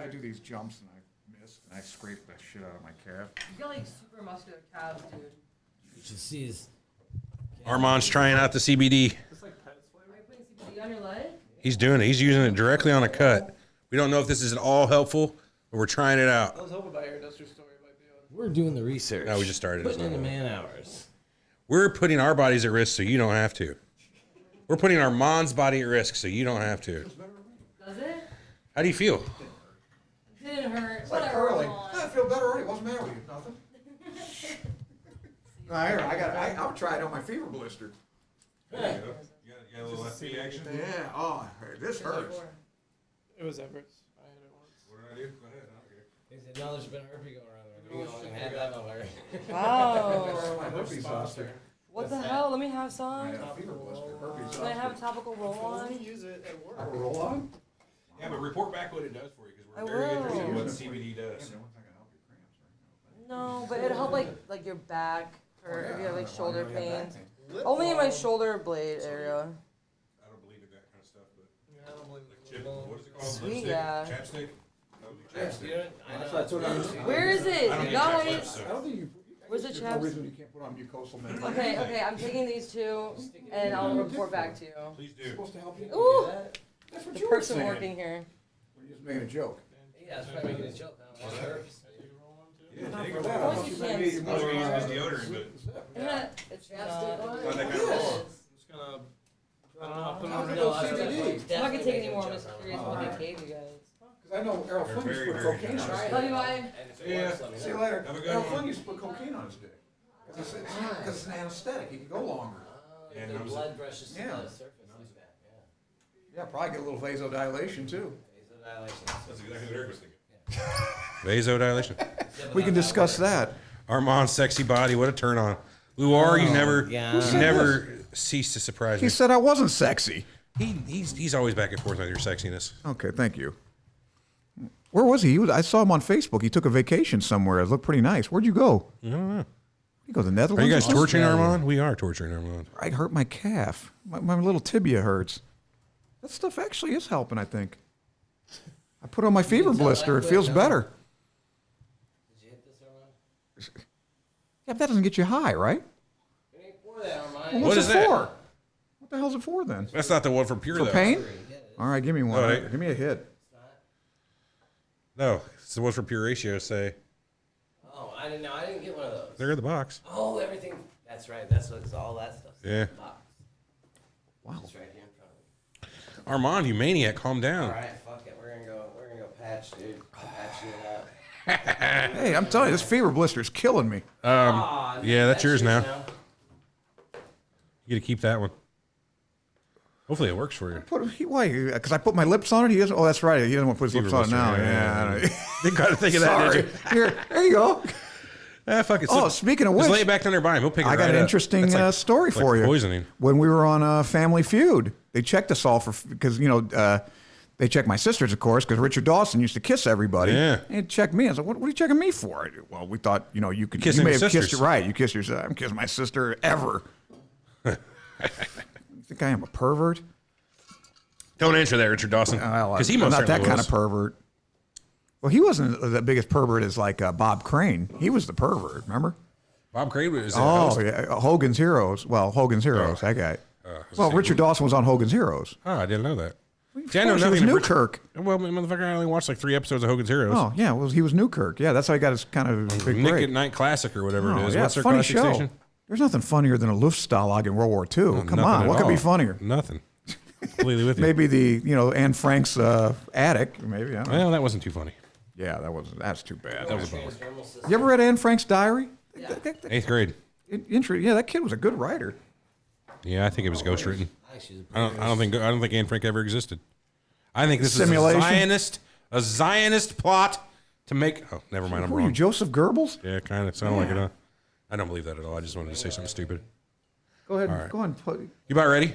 I do these jumps and I miss and I scrape the shit out of my calf. You got like super muscular calves, dude. You should see his. Armand's trying out the CBD. Are you putting CBD on your leg? He's doing it. He's using it directly on a cut. We don't know if this is at all helpful, but we're trying it out. I was hoping by your industrial story might be on. We're doing the research. No, we just started. Putting in the man hours. We're putting our bodies at risk so you don't have to. We're putting Armand's body at risk so you don't have to. Does it? How do you feel? Didn't hurt. It's like Whatever. curling. I feel better already. What's the matter with you? Nothing. I'll try it on my fever blister. There you go. You got a little FP action? Yeah. Oh, this hurts. It was Everett's. I had it once. What did I do? Go ahead. I don't care. He said, no, there's been herpes going around there. We don't even have that nowhere. Wow. My herpes zoster. What the hell? Let me have some. Fever blister. Herpes Can I have a zoster. topical roll on? Use it at work. Roll on? Yeah, but report back what it does for you because I we're very will. interested in what CBD does. No, but it'll help like your back or if you have like shoulder pains. Only in my shoulder blade area. I don't believe in that kind of stuff, but Yeah, I don't believe chip, what is it called? Sweet, Lipstick? yeah. Chapstick? That would be chapstick. That's what I'm saying. Where is it? I don't You get chapped guys? lips, so. I don't think you. Where's the There's no chaps? reason you can't put on mucosal membrane. Okay, I'm taking these two and I'll report back to you. Please It's do. supposed to help you. Ooh, That's what the you were person saying. working here. We're just making a joke. Yeah, that's probably making a joke. I don't know. Herpes. Yeah, Not take for it. that. Of course you Maybe can. Most of more, you use deodorant, but Yeah, it's not that kind of roll. I'm just gonna. I don't know. I'll put it on How's it no, go, I was CBD? I'm not gonna take any more. I'm just curious what they gave you guys. Because I know Errol They're Flynn used to very, put very cocaine on his nice. dick. Love you, bye. And if it Yeah. works, let me See you know. later. Have a good Errol one. Flynn used to put cocaine on his dick. Because it's an anesthetic. He can go longer. And The numbs it. blood rushes to Yeah. the surface like that. Yeah. Yeah, probably get a little vasodilation too. Vasodilation. That's exactly what Eric was thinking. Vasodilation. We can discuss that. Armand's sexy body, what a turn on. Luar, you never God. cease to surprise He me. said I wasn't sexy. He's always back and forth on your sexiness. Okay, thank you. Where was he? I saw him on Facebook. He took a vacation somewhere. It looked pretty nice. Where'd you go? I don't know. You go to the Netherlands? Are you guys torturing Australia. Armand? We are torturing Armand. I hurt my calf. My little tibia hurts. That stuff actually is helping, I think. I put on my fever tell blister. that It quick, feels huh? better. Did you hit this, Armand? Yeah, but that doesn't get you high, right? It ain't for that, Armand. Well, What what's is it that? for? What the hell's it for then? That's not the one for pure, For though. pain? All right, give me one. All right. Give me a hit. No, it's the one for pure ratio, say. Oh, I didn't know. I didn't get one of those. They're in the box. Oh, everything. That's right. That's what's all that stuff. Yeah. Box. Wow. It's right here in front of me. Armand, you maniac, calm down. All right, fuck it. We're gonna go patch, dude. I'm patching it up. Hey, I'm telling you, this fever blister is killing me. Aw, yeah, that's yours now. You got to keep that one. Hopefully it works for you. Why? Because I put my lips on it? He doesn't. Oh, that's right. He doesn't want to put his Fever lips on it now. blister, Yeah. I don't- You got to think of that, Sorry. did you? Here, there you go. Fuck it. Oh, speaking of just lay which, it back down there by him. He'll pick it I got right an up. interesting That's like- story like for you. Poisoning. When we were on Family Feud, they checked us all for because they checked my sisters, of course, because Richard Dawson used to kiss everybody. Yeah. And he checked me. I said, "What are you checking me for?" Well, we thought you could. Kissing You may your have kissed sisters. her, right? You kissed your. I'm kissing my sister ever. You think I am a pervert? Don't answer that, Richard Dawson. Because he I'm most not that certainly kind was. of pervert. Well, he wasn't the biggest pervert as like Bob Crane. He was the pervert. Remember? Bob Crane was Oh, yeah. Hogan's Heroes. Well, Hogan's Heroes. That guy. Well, Richard Dawson was on Hogan's Heroes. Oh, I didn't know that. Of See, I know course, he was nothing of Richard- Newkirk. Well, motherfucker, I only watched like 3 episodes of Hogan's Heroes. Oh, yeah. Well, he was Newkirk. Yeah, that's how he got his kind of big Nick break. at Night Classic or whatever Oh, it is. yeah, What's it's their a funny classic show. station? There's nothing funnier than a Luftstalag in World War II. Come Nothing on, at what could be all. funnier? Nothing. Completely with you. Maybe Anne Frank's attic. Maybe. I don't know. Well, that wasn't too funny. Yeah, that's too bad. That was a bummer. You ever read Anne Frank's diary? Yeah. 8th grade. Yeah, that kid was a good writer. Yeah, I think it was ghostwritten. I don't think Anne Frank ever existed. I think this Simulation? is a Zionist plot to make. Oh, never mind. I'm Who are you, wrong. Joseph Goebbels? Yeah, kind of sound like it. Huh? I don't believe that at all. I just wanted to say something stupid. Go ahead. right. Go on. You about ready?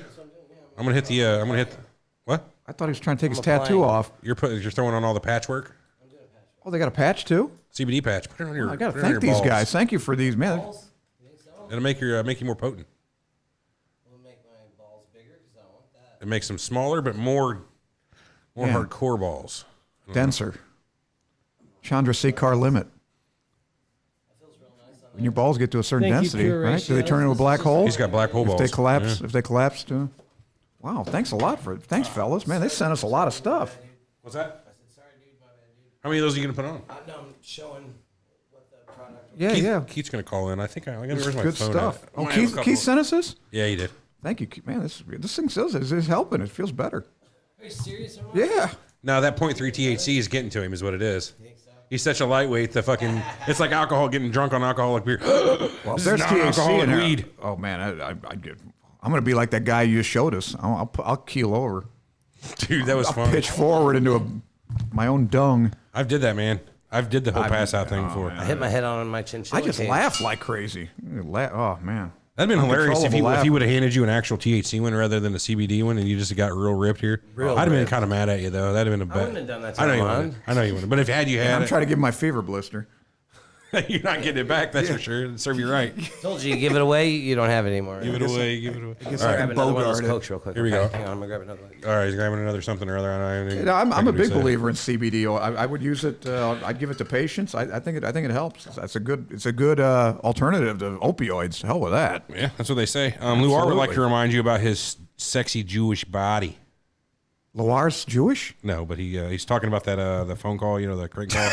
I'm gonna hit the. What? I thought he was trying to take his tattoo off. You're throwing on all the patchwork. Oh, they got a patch too? CBD patch. Put it on your. I got to put it on thank your these balls. guys. Thank you for these, man. It'll make you more potent. Will make my balls bigger because I don't want that. It makes them smaller, but more Yeah. hardcore balls. Denser. Chandrasekhar limit. When your balls get to a certain Thank you, density, Pure right? Do they Ratio. turn into a black hole? He's got black hole balls. If they collapse, Yeah. if they collapse to. Wow, thanks a lot for it. Thanks, fellas. Man, they sent us a lot of stuff. What's that? I said, sorry, dude, my bad, dude. How many of those are you gonna put on? I know I'm showing what the product was. Yeah, Keith, yeah. Keith's gonna call in. I think where's my Good phone stuff. at? Oh, I might have a Keith, couple Keith of- sent us this? Yeah, he did. Thank you, Keith. Man. This thing says it's helping. It feels better. Are you serious or what? Yeah. No, that 0.3 THC is getting to him, is what it is. He's such a lightweight. The fucking it's like alcohol, getting drunk on alcoholic beer. Well, This is there's THC non-alcoholic in there. weed. Oh man, I'm gonna be like that guy you showed us. I'll keel over. Dude, that was I'll fun. pitch forward into my own dung. I've did that, man. I've did the whole pass out thing before. I hit my head on my I chinchilla just cage. laugh like crazy. Oh man. That'd been hilarious if Uncontrollable he laugh. would have handed you an actual THC one rather than a CBD one, and you just got real ripped here. I'd have been kind of mad at you though. That'd have been a bet. wouldn't have done that to I know you Armand. wouldn't. I know you wouldn't. But if you had I'm it, trying to give him my fever blister. you're not getting it back. That's for sure. It'd serve you right. Told you, give it away, you don't have it anymore. Give it away. Give it away. guess All I right. Grab another one of those Bogart it. Cokes real quick. Here we Okay, go. Hang on, I'm gonna grab another one. All right, he's grabbing another something or other. I'm a big believer in CBD. I would use it. I'd give it to patients. I think it helps. It's a good alternative to opioids. Hell with that. Yeah, that's what they say. Luar would like Absolutely. to remind you about his sexy Jewish body. Loire's Jewish? No, but he's talking about that the phone call, the crank call.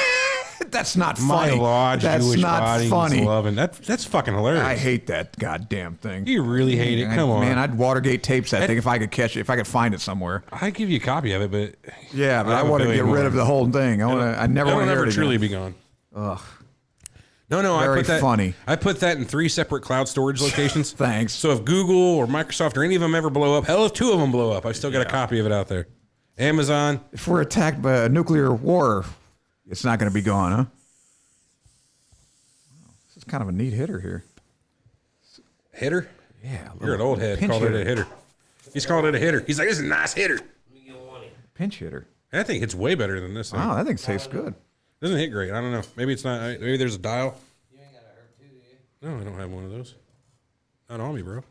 That's not My funny. large That's Jewish not body. He's funny. loving that's fucking hilarious. I hate that goddamn thing. You really hate it. Come on, man. I'd Watergate tapes that thing if I could catch it. If I could find it somewhere. I'd give you a copy of it, but Yeah, but I have a want to billion get rid more. of the whole thing. I never it'll want to hear never it truly again. be gone. Ugh. No, Very I put that funny. I put that in 3 separate cloud storage locations. Thanks. So if Google or Microsoft or any of them ever blow up, hell, if 2 of them blow up, I still got a copy of it out there. Amazon. If we're attacked by a nuclear war, it's not going to be gone, huh? This is kind of a neat hitter here. Hitter? Yeah. You're an old head. Pinch Called it a hitter. He's calling it a hitter. He's like, this is a nice hitter. Pinch hitter. I think it's way better than this thing. Wow, that thing tastes good. Doesn't hit great. I don't know. Maybe it's not. Maybe there's a dial. You ain't got a herb too, do you? No, I don't have one of those. Not on me, bro.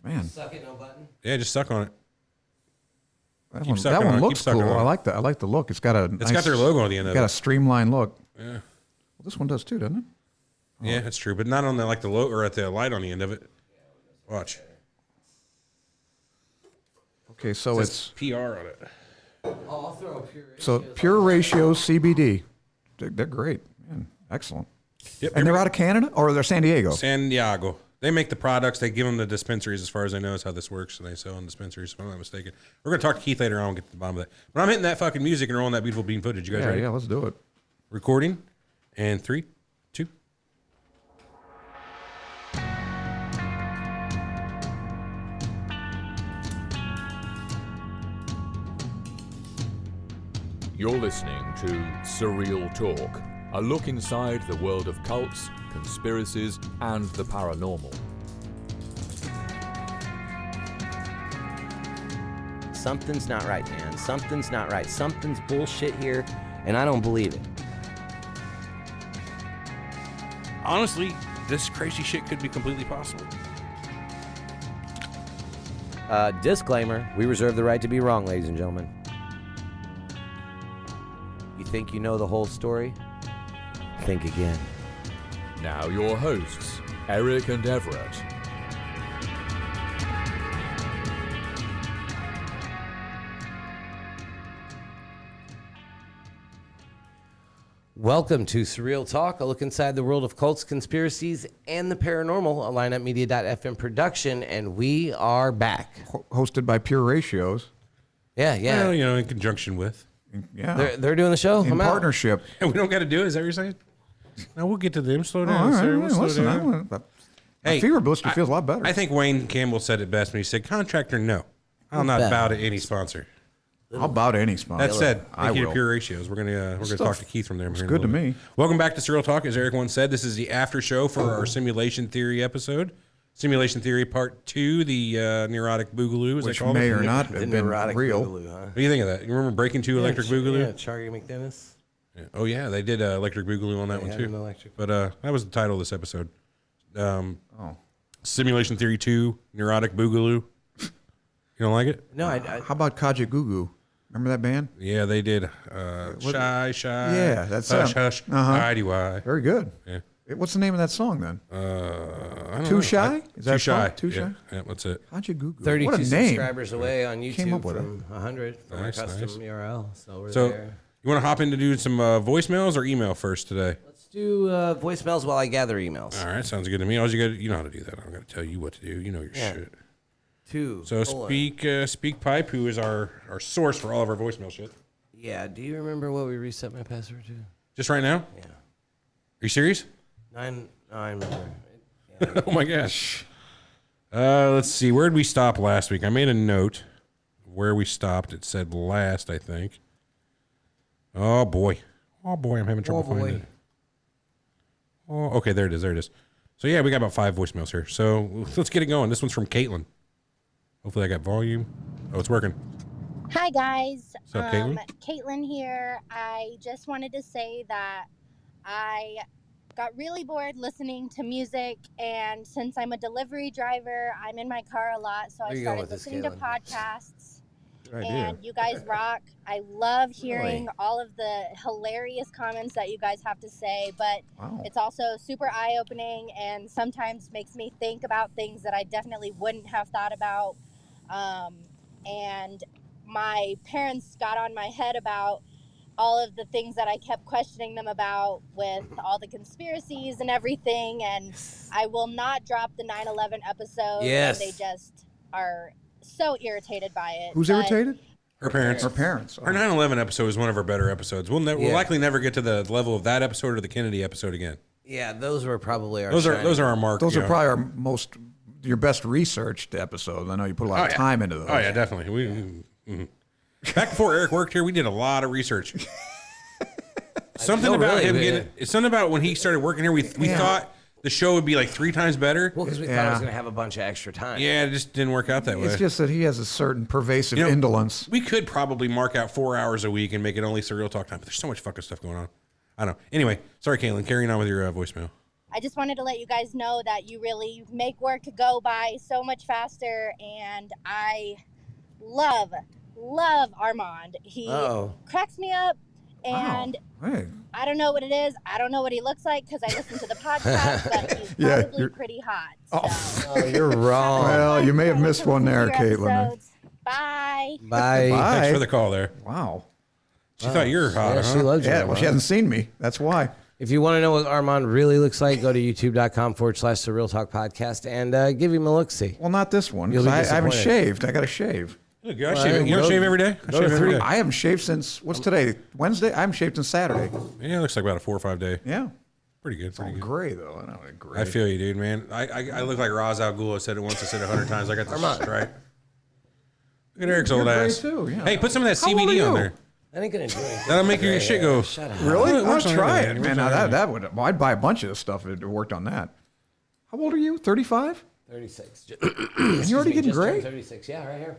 Man, Suck it, no button. Yeah, just suck on it. that Keep one, sucking that one on it. looks Keep sucking cool. on it. I like the look. It's got a. It's got their logo on the end of Got a it. streamlined look. Yeah, Well, this one does too, doesn't it? yeah, that's true. But not on the logo or at the light on the end of it. Watch. Okay, so It's PR on it. Oh, I'll throw a pure. Pure Ratio CBD. They're great. Man, excellent. Yep. And they're out of Canada or they're San Diego. San Diego. They make the products. They give them to dispensaries, as far as I know, is how this works. And they sell in dispensaries, if I'm not mistaken. We're going to talk to Keith later on and get to the bottom of that. But I'm hitting that fucking music and rolling that beautiful bean footage. You guys Yeah, ready? yeah, let's do it. Recording. And 3, 2. You're listening to Surreal Talk, a look inside the world of cults, conspiracies, and the paranormal. Something's not right, man. Something's not right. Something's bullshit here, and I don't believe it. Honestly, this crazy shit could be completely possible. Disclaimer, we reserve the right to be wrong, ladies and gentlemen. You think you know the whole story? Think again. Now your hosts, Eric and Everett. Welcome to Surreal Talk, a look inside the world of cults, conspiracies, and the paranormal, a lineupmedia.fm production, and we are back. Hosted by Pure Ratios. Yeah, yeah. Well, in conjunction with. Yeah. They're doing the show. in I'm out. partnership. And we don't got to do it. Is that what you're saying? No, we'll get to them. Slow Oh, down, all right, sir. yeah, We'll slow listen, down. my fever blister feels a lot better. I think Wayne Campbell said it best when he said, contractor, no. I'll not better. bow to any sponsor. I'll bow to any sponsor. That said, I thank you to will. Pure Ratios. We're gonna talk to Keith from there. It's good to me. Welcome back to Surreal Talk. As Eric once said, this is the after show for our simulation theory episode. Simulation theory part 2, the neurotic boogaloo, as Which they call may it. or not The have been neurotic real. Boogaloo, huh? What do you think of that? You remember Breaking 2 Electric Boogaloo? Yeah, Charlie McDennis. Yeah. Oh yeah, they did Electric Boogaloo on that one had too. an electric- But that was the title of this episode. Simulation Theory 2, Neurotic Boogaloo. You don't like it? No, I How about Kaja Gugu? Remember that band? Yeah, they did. Shy. Yeah, that's Hush, them. hush. Uh-huh. IDY. Very good. Yeah. What's the name of that song then? I don't Too know. Shy? Is that Too Shy. called Too Shy? Yeah, that's it. How'd you Google? 32 What a name. subscribers away on Came up YouTube with from 100 from Nice, our custom nice. URL. So we're So, there. you want to hop in to do some voicemails or email first today? Let's do voicemails while I gather emails. All right, sounds good to me. All you know how to do that. I'm going to tell you what to do. You know your Yeah. shit. 2. So colon. Speak Pipe, who is our source for all of our voicemail shit. Yeah. Do you remember what we reset my password to? Just right now? Yeah. Are you serious? 9. No, I remember. Oh my gosh. Let's see. Where did we stop last week? I made a note of where we stopped. It said last, I think. Oh boy. I'm having trouble finding it. Oh, okay, there it is. So yeah, we got about 5 voicemails here. So let's get it going. This one's from Caitlin. Hopefully I got volume. Oh, it's working. Hi guys. What's up, Caitlin? Caitlin here. I just wanted to say that I got really bored listening to music, and since I'm a delivery driver, I'm in my car a lot, so Where I you going started with this, listening to Caitlin? podcasts. Good idea. And you guys rock. I love hearing Really? all of the hilarious comments that you guys have to say, but Wow. it's also super eye-opening and sometimes makes me think about things that I definitely wouldn't have thought about. And my parents got on my head about all of the things that I kept questioning them about with all the conspiracies and everything. And I will not drop the 9/11 episode. Yes. And they just are so irritated by it. Who's But irritated? Her parents. Her parents. Our 9/11 episode is one of our better episodes. We'll Yeah. likely never get to the level of that episode or the Kennedy episode again. Yeah, those were probably our. Those are shining- our mark. Those you are know. probably your best researched episodes. I know you put a lot of time into those. Oh yeah, definitely. Back before Eric worked here, we did a lot of research. Something No, about really, him we getting. did. It's something about when he started working here. We thought the show would be like 3 times better. Well, because we thought it Yeah. was going to have a bunch of extra time. Yeah, it just didn't work out that way. It's just that he has a certain pervasive You know, indolence. We could probably mark out 4 hours a week and make it only Surreal Talk time, but there's so much fucking stuff going on. I don't know. Anyway, sorry, Caitlin. Carrying on with your voicemail. I just wanted to let you guys know that you really make work go by so much faster, and I love Armand. He Uh-oh. cracks me up, and Wow. Hey. I don't know what it is. I don't know what he looks like because I listen to the podcast, but he's Yeah, probably you're- pretty hot. So. Oh, you're wrong. Well, you may have missed one there, Future Caitlin. episodes. Bye. Bye. Bye. Thanks for the call there. Wow. She thought you were hot, Yeah, huh? she loves you. Yeah, well, she hasn't seen me. That's why. If you want to know what Armand really looks like, go to youtube.com/Surreal Talk Podcast and give him a look-see. Well, not this one. You'll 'Cause be I haven't disappointed. shaved. I got to shave. Look, I Well, shave, you don't go- shave every day? I go to shave every 3. day. I haven't shaved since, what's today? Wednesday? I haven't shaved since Saturday. Yeah, it looks like about a 4 or 5 day. Yeah. Pretty good. Pretty good. Gray, though. I don't know. Gray. I feel you, dude, man. I look like Ra's al Ghul. I said it once. I said it 100 times. I got this right. Look at Eric's You're old gray ass. too, yeah. Hey, put some of that How old are CBD on you? there. That ain't gonna do anything. That'll make your shit go. Shut up. Really? Well, I'll what's on try there, it, man? man. What's Now on there? that would. Well, I'd buy a bunch of this stuff if it worked on that. How old are you? 35? 36. And you're already getting Just turned gray? 36. Yeah, right here.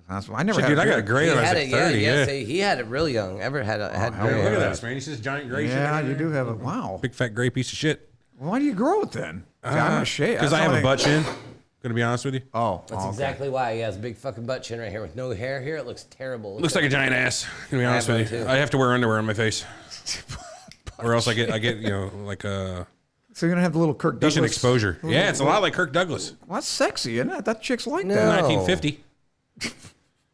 I never Shit, had dude, a I got a beard. gray He when I was had like it. 30. Yeah, Yeah. see, he had it real young. Ever had hell gray yeah. Look hair. at this, man. He's this giant gray shit. Yeah, in you there. do have a. Wow. Big fat gray piece of shit. Why do you grow it then? See, I'm going to shave. Because I have a butt chin. Gonna be honest with you. Oh. That's exactly why he has a big fucking butt chin right here with no hair here. It looks terrible. Looks like a giant ass. Gonna be honest have with one you. too. I have to wear underwear on my face, or else I get like So you're going to have the little Kirk Douglas. decent exposure. Yeah, it's a lot like Kirk Douglas, Well, that's sexy, isn't it? That chick's like No. that. 1950. Yeah,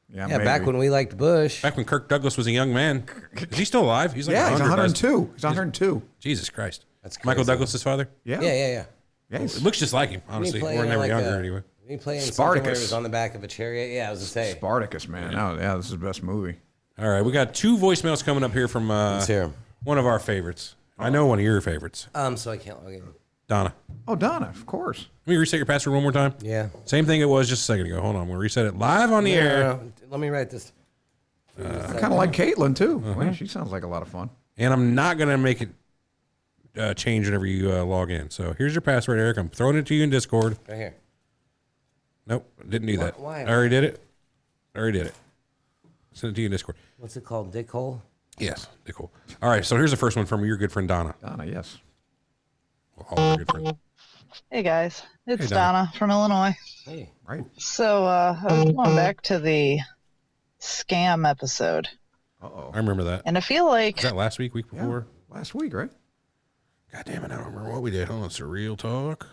Yeah, maybe. back when we liked Bush. Back when Kirk Douglas was a young man. Is he still alive? He's like Yeah, he's 100, guys. 102. He's 102. Jesus Christ. That's Michael crazy. Douglas's father. Yeah. Yeah. Yeah, he's It looks just like him, honestly. play We're in never like younger a- anyway. He played in something Spartacus. where he was on the back of a chariot. Yeah, I was gonna say. Spartacus, man. Yeah, this is the best movie. All right, we got 2 voicemails coming up here from Let's hear 'em. one of our favorites. I know one of your favorites, So I can't log in. Donna. Oh, Donna, of course. Let me reset your password one more time. Yeah. Same thing it was just a second ago. Hold on, we'll reset it live on the air. No. Let me write this. I kind of like Caitlin, too. Uh-huh. Well, she sounds like a lot of fun. And I'm not going to make it change whenever you log in. So here's your password, Eric. I'm throwing it to you in Discord. Right here. Nope, didn't do that. Why? I already did it. Send it to you in Discord. What's it called? Dick hole? Yes, cool. All right, so here's the first one from your good friend Donna. Donna, yes. All our good friends. Hey guys, it's Hey, Donna. Donna from Illinois. Hey. Right. So I was going back to the scam episode. Uh-oh. I remember that. And I feel like Was that last week before? Last week, right? God damn it, I don't remember what we did. Hold on, Surreal Talk.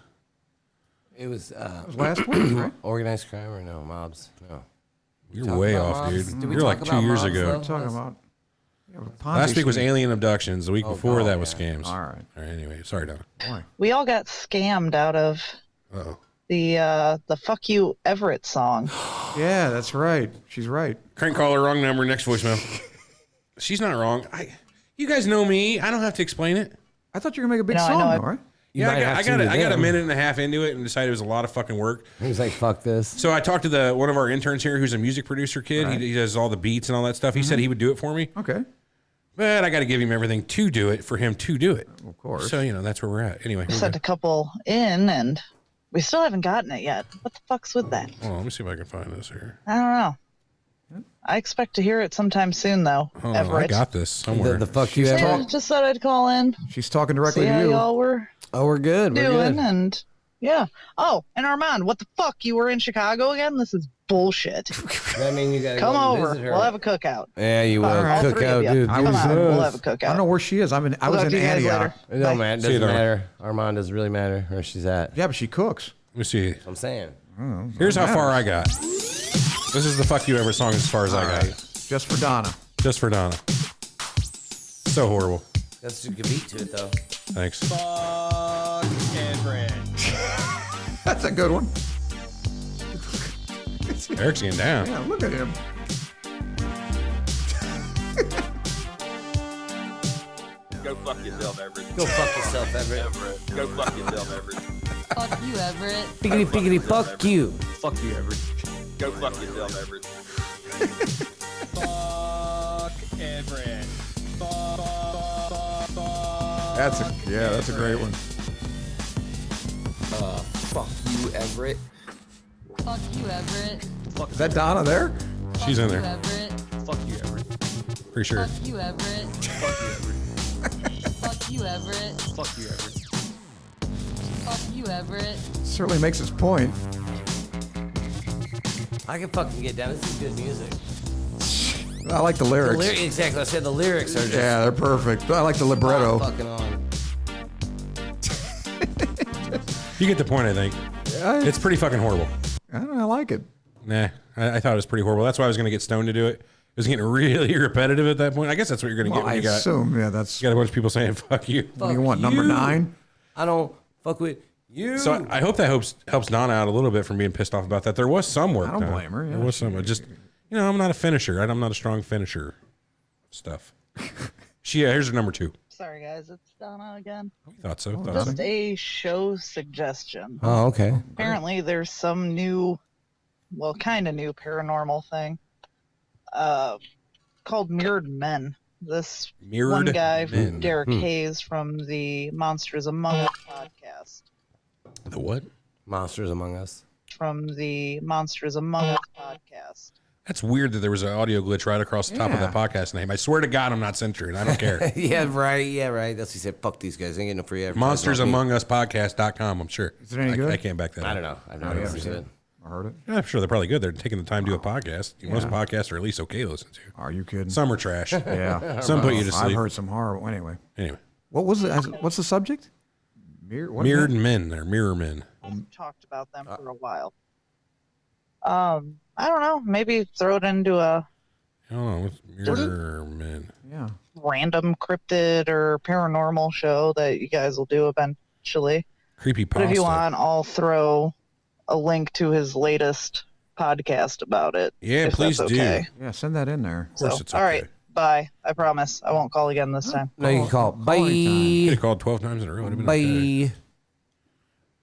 It was It was last week, right? organized crime or no mobs? No. You're talk way about off, mobs? dude. Did we You're like talk 2 about years mobs, ago. though? We're talking about. Yeah, Ponzi Last week was scheme. alien abductions. The week before that was scams. All right. All right, anyway, sorry, Don. Boy. we all got scammed out of Uh-oh. the "Fuck You Everett" song. Yeah, that's right. She's right. Crank caller, wrong number, next voicemail. She's not wrong. You guys know me. I don't have to explain it. I thought you were going to make a big No, I song, know. though, right? You Yeah, might have I to got a them. minute and a half into it and decided it was a lot of fucking work. He was like, fuck this. So I talked to one of our interns here who's a music producer kid. Right. He does all the beats and all that stuff. He said he would do it for me. Okay. But I got to give him everything to do it for him to do it. Of course. So, that's where we're at. Anyway. We here we sent go. a couple in, and we still haven't gotten it yet. What the fuck's with that? Hold on, let me see if I can find this here. I don't know. I expect to hear it sometime soon, though. Hold on, I Everett. got this somewhere. The fuck you Yeah, ever? just thought I'd call in, She's talking directly see how to you. y'all were Oh, we're good. We're doing, good. and yeah. Oh, and Armand, what the fuck? You were in Chicago again? This is bullshit. That mean you gotta Come go and over. visit her. We'll have a cookout. Yeah, you will. All three of Cookout, you. dude. Come on, Jesus. we'll have a I don't cookout. know where she is. I was Talk in to you guys Antioch. later. It don't Bye. matter. See you, Doesn't Donna. matter. Armand doesn't really matter where she's at. Yeah, but she cooks. Let me see. I'm saying. Here's how far I got. This is the fuck you ever song as far as I got. Just for Donna. Just for Donna. So horrible. That's a good beat to it, though. Thanks. That's a good one. Eric's getting down. Yeah, look at him. Go fuck yourself, Everett. Go fuck yourself, Everett. Go fuck yourself, Everett. Fuck you, Everett. Piggity, piggity, fuck you. Fuck you, Everett. Go fuck yourself, Everett. Fuck Everett. That's a great one. Fuck you, Everett. Fuck you, Everett. Is that Donna there? She's in Fuck you, there. Everett. Fuck you, Everett. Pretty sure. Fuck you, Everett. Fuck you, Everett. Fuck you, Everett. Fuck you, Everett. Fuck you, Everett. Certainly makes his point. I can fucking get down. This is good music. I like the The lyrics. exactly. I said the lyrics are just Yeah, they're perfect. I like the libretto. fucking on. You get the point, I think. I, It's pretty fucking horrible. I don't know, I like it. Nah, I thought it was pretty horrible. That's why I was going to get stoned to do it. It was getting really repetitive at that point. I guess that's what you're going to Well, get when I you got, assume, yeah, that's. you got a bunch of people saying, fuck you. What do you want, number 9? I don't fuck with you. So I hope that helps Donna out a little bit from being pissed off about that. There was some work I don't done. blame her, yeah. There was some. Just, I'm not a finisher. I'm not a strong finisher. Stuff. Here's her number 2. Sorry, guys. It's Donna again. We thought so. Just a show suggestion. Oh, okay. Apparently, there's some new, well, kind of new paranormal thing called Mirrored Men. This Mirrored one guy, Men. Derek Hayes from the Monsters Among Us podcast. The what? Monsters Among Us. From the Monsters Among Us podcast. That's weird that there was an audio glitch right across the top of that podcast name. I swear to God, I'm not censoring. I don't care. Yeah, right. Yeah, right. That's what he said. Fuck these guys. Ain't getting no free advertising. MonstersAmongUsPodcast.com, I'm sure. Is it any good? I can't back that I up. don't know. I've never never listened seen to it. it. I heard it. Yeah, I'm sure they're probably good. They're taking the time to do a podcast. Most podcasts are at least okay to listen to. Are you kidding? Some are trash. Yeah. Some put you to I've sleep. heard some horrible. Anyway, Anyway, what was it? What's the subject? What is Mirrored that? Men. They're mirror men. Talked about them for a while. I don't know. Maybe throw it into a I don't know. What's mirror men? Yeah. random cryptid or paranormal show that you guys will do eventually. Creepy But if you pasta. want, I'll throw a link to his latest podcast about it. Yeah, if please that's do. okay. Yeah, send that in there. Of course So, it's all okay. right. Bye. I promise. I won't call again this time. No, you can call. Call Bye. You could have called 12 times in a row. It'd have been okay. Bye.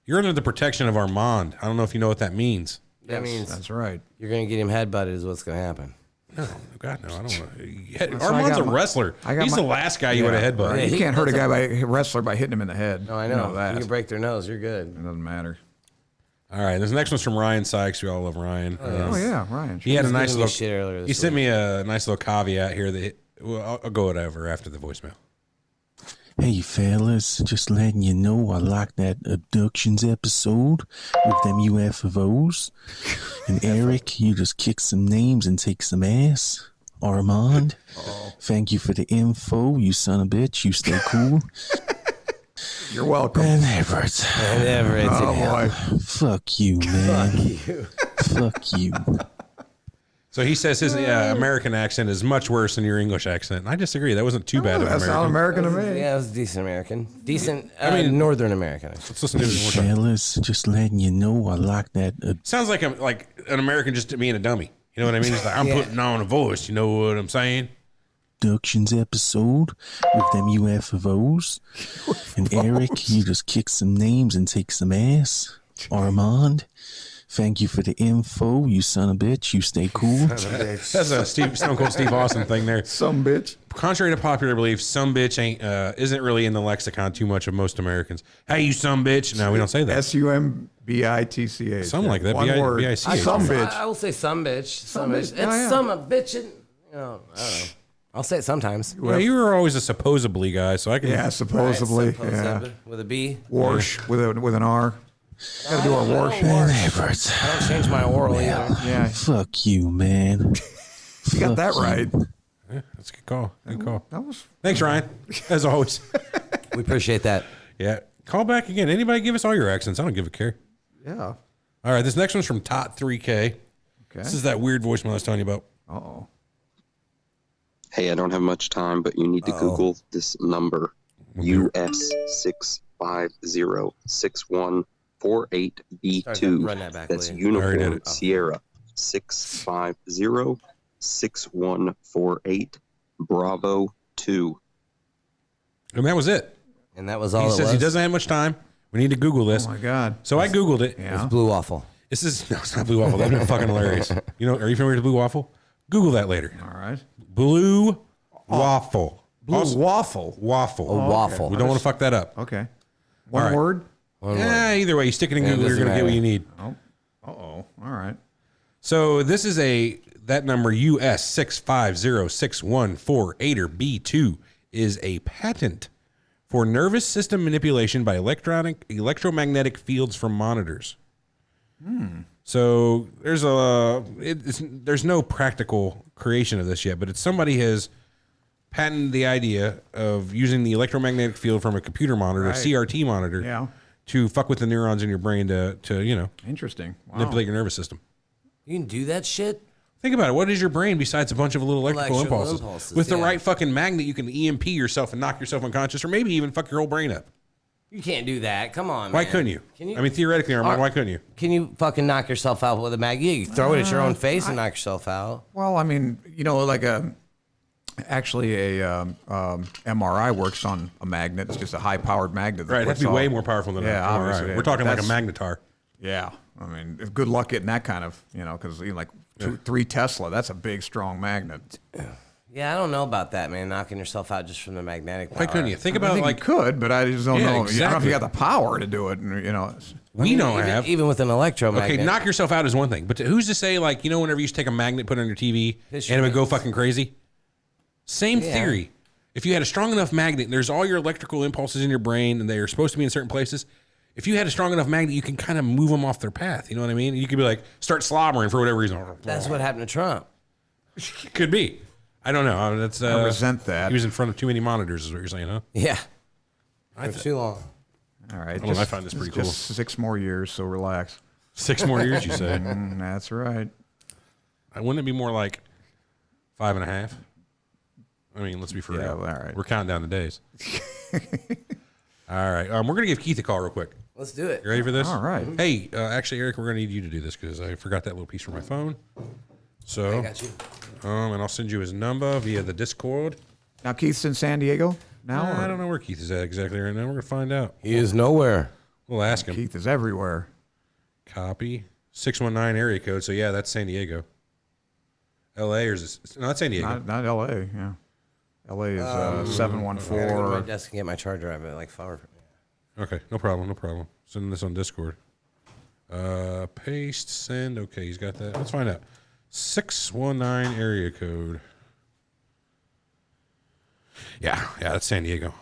You're under the protection of Armand. I don't know if you know what that means. That means That's right. you're gonna get him headbutted. Is what's gonna happen. No, God, no. I don't want to. So I Armand's a got my- wrestler. I got He's my- the last guy you would have headbutted. Right. You he- can't hurt a that's guy by wrestler by hitting him in the head. No, I You know. that. You can break their nose. You're good. It doesn't matter. All right, this next one's from Ryan Sykes. We all love Ryan. Oh yeah, Ryan. He had a He was nice giving me little. shit earlier He this sent me a nice little caveat here. That well, I'll go whatever after the voicemail. Hey fellas, just letting you know I like that abductions episode with them UFOs. And Eric, you just kick some names and take some ass. Armand, thank you for the info, you son of a bitch. You stay cool. You're welcome. And Everett. Oh boy. Fuck you, man. Fuck you. So he says his American accent is much worse than your English accent. And I disagree. That wasn't too bad of That sounds American. American to me. Yeah, it was decent American. Decent, I mean, Northern American. Let's listen to it one more time. Fellas, just letting you know I like that. Sounds like an American just being a dummy. You know what I mean? It's like, I'm putting on a voice. You know what I'm saying? Abductions episode with them UFOs. And Eric, you just kick some names and take some ass. Armand, thank you for the info, you son of a bitch. You stay cool. That's a Stone Cold Steve Austin thing there. Some bitch. Contrary to popular belief, some bitch isn't really in the lexicon too much of most Americans. Hey, you some bitch. No, we don't say that. SUMBITCH. Something like that. One word. BICH. Some bitch. I will say some bitch. Some bitch. It's yeah. some a bitch. You know, I don't know. I'll say it sometimes. Well, you were always a supposedly guy, so I can. Yeah, supposedly. Right, Yeah. with a B. Warsh with an R. Gotta do our warsh. And Everett. I don't change my oral either. Yeah. Fuck you, man. You got that right. Yeah, that's a good call. Good call. That was. Thanks, Ryan. As always. We appreciate that. Yeah. Call back again. Anybody give us all your accents. I don't give a care. Yeah. All right. This next one's from Tot3K. Okay. This is that weird voicemail I was telling you about. Uh-oh. Hey, I don't have much time, but you need to Google this number. US 6506148B2. Run that back, That's Lee. Uniform Sierra 6506148 Bravo 2. And that was it. And that was all He it says was. he doesn't have much time. We need to Google this. Oh my God. So I Googled it. It was Blue Waffle. This is, no, it's not Blue Waffle. That'd been fucking hilarious. You know, are you familiar with Blue Waffle? Google that later. All right. Blue Waffle. Blue waffle. Waffle. A waffle. We don't want to fuck that up. Okay. One All right. word. Either way, you stick it in Google, you're doesn't going to get what you need. Oh. Uh-oh. All right. So this is that number US 6506148 or B2 is a patent for nervous system manipulation by electromagnetic fields from monitors. So there's there's no practical creation of this yet, but somebody has patented the idea of using the electromagnetic field from a computer monitor, a CRT monitor, to fuck with the neurons in your brain to Interesting. Wow. manipulate your nervous system. You can do that shit? Think about it. What is your brain besides a bunch of little electrical impulses? With the yeah. right fucking magnet, you can EMP yourself and knock yourself unconscious, or maybe even fuck your whole brain up. You can't do that. Come on, Why man. couldn't you? Can you? I mean, theoretically, Armand, why couldn't you? Can you fucking knock yourself out with a mag? Yeah, you throw it at your own face and knock yourself out. Well, I mean, like actually a MRI works on a magnet. It's just a high-powered magnet. Right, it has to be way more powerful than an MRI. obviously. We're talking like a That's- magnetar. Yeah, I mean, good luck getting that kind of, because like 3 Tesla, that's a big, strong magnet. Yeah, I don't know about that, man. Knocking yourself out just from the magnetic power. Why couldn't you? Think I about think like you could, but I just don't know. I don't know if exactly. you got the power to do it. we don't have. Even with an electromagnet. Okay, knock yourself out is one thing, but who's to say like whenever you used to take a magnet, put it on your TV, and it would go fucking crazy? Same theory. If you had a strong enough magnet, and there's all your electrical impulses in your brain, and they are supposed to be in certain places. If you had a strong enough magnet, you can kind of move them off their path. You know what I mean? You could be like, start slobbering for whatever reason. That's what happened to Trump. Could be. I don't know. That's I resent that. He was in front of too many monitors, is what you're saying, huh? Yeah. For too long. All right. I find this pretty cool. Just 6 more years, so relax. 6 more years, you say? That's right. Wouldn't it be more like 5.5? I mean, let's be for real. All right. We're counting down the days. All right. We're going to give Keith a call real quick. Let's do it. You ready for this? All right. Hey, actually, Eric, we're going to need you to do this because I forgot that little piece from my phone. So, I got you. and I'll send you his number via the Discord. Now, Keith's in San Diego now? I don't know where Keith is at exactly right now. We're going to find out. He is nowhere. We'll ask him. Keith is everywhere. Copy. 619 area code. So, yeah, that's San Diego. L.A. or is it? No, that's San Diego. Not L.A., yeah. L.A. is 714. I gotta go to my desk and get my charger. I've been like far. Okay, no problem. Sending this on Discord. Paste, send. Okay, he's got that. Let's find out. 619 area code. Yeah, that's San Diego.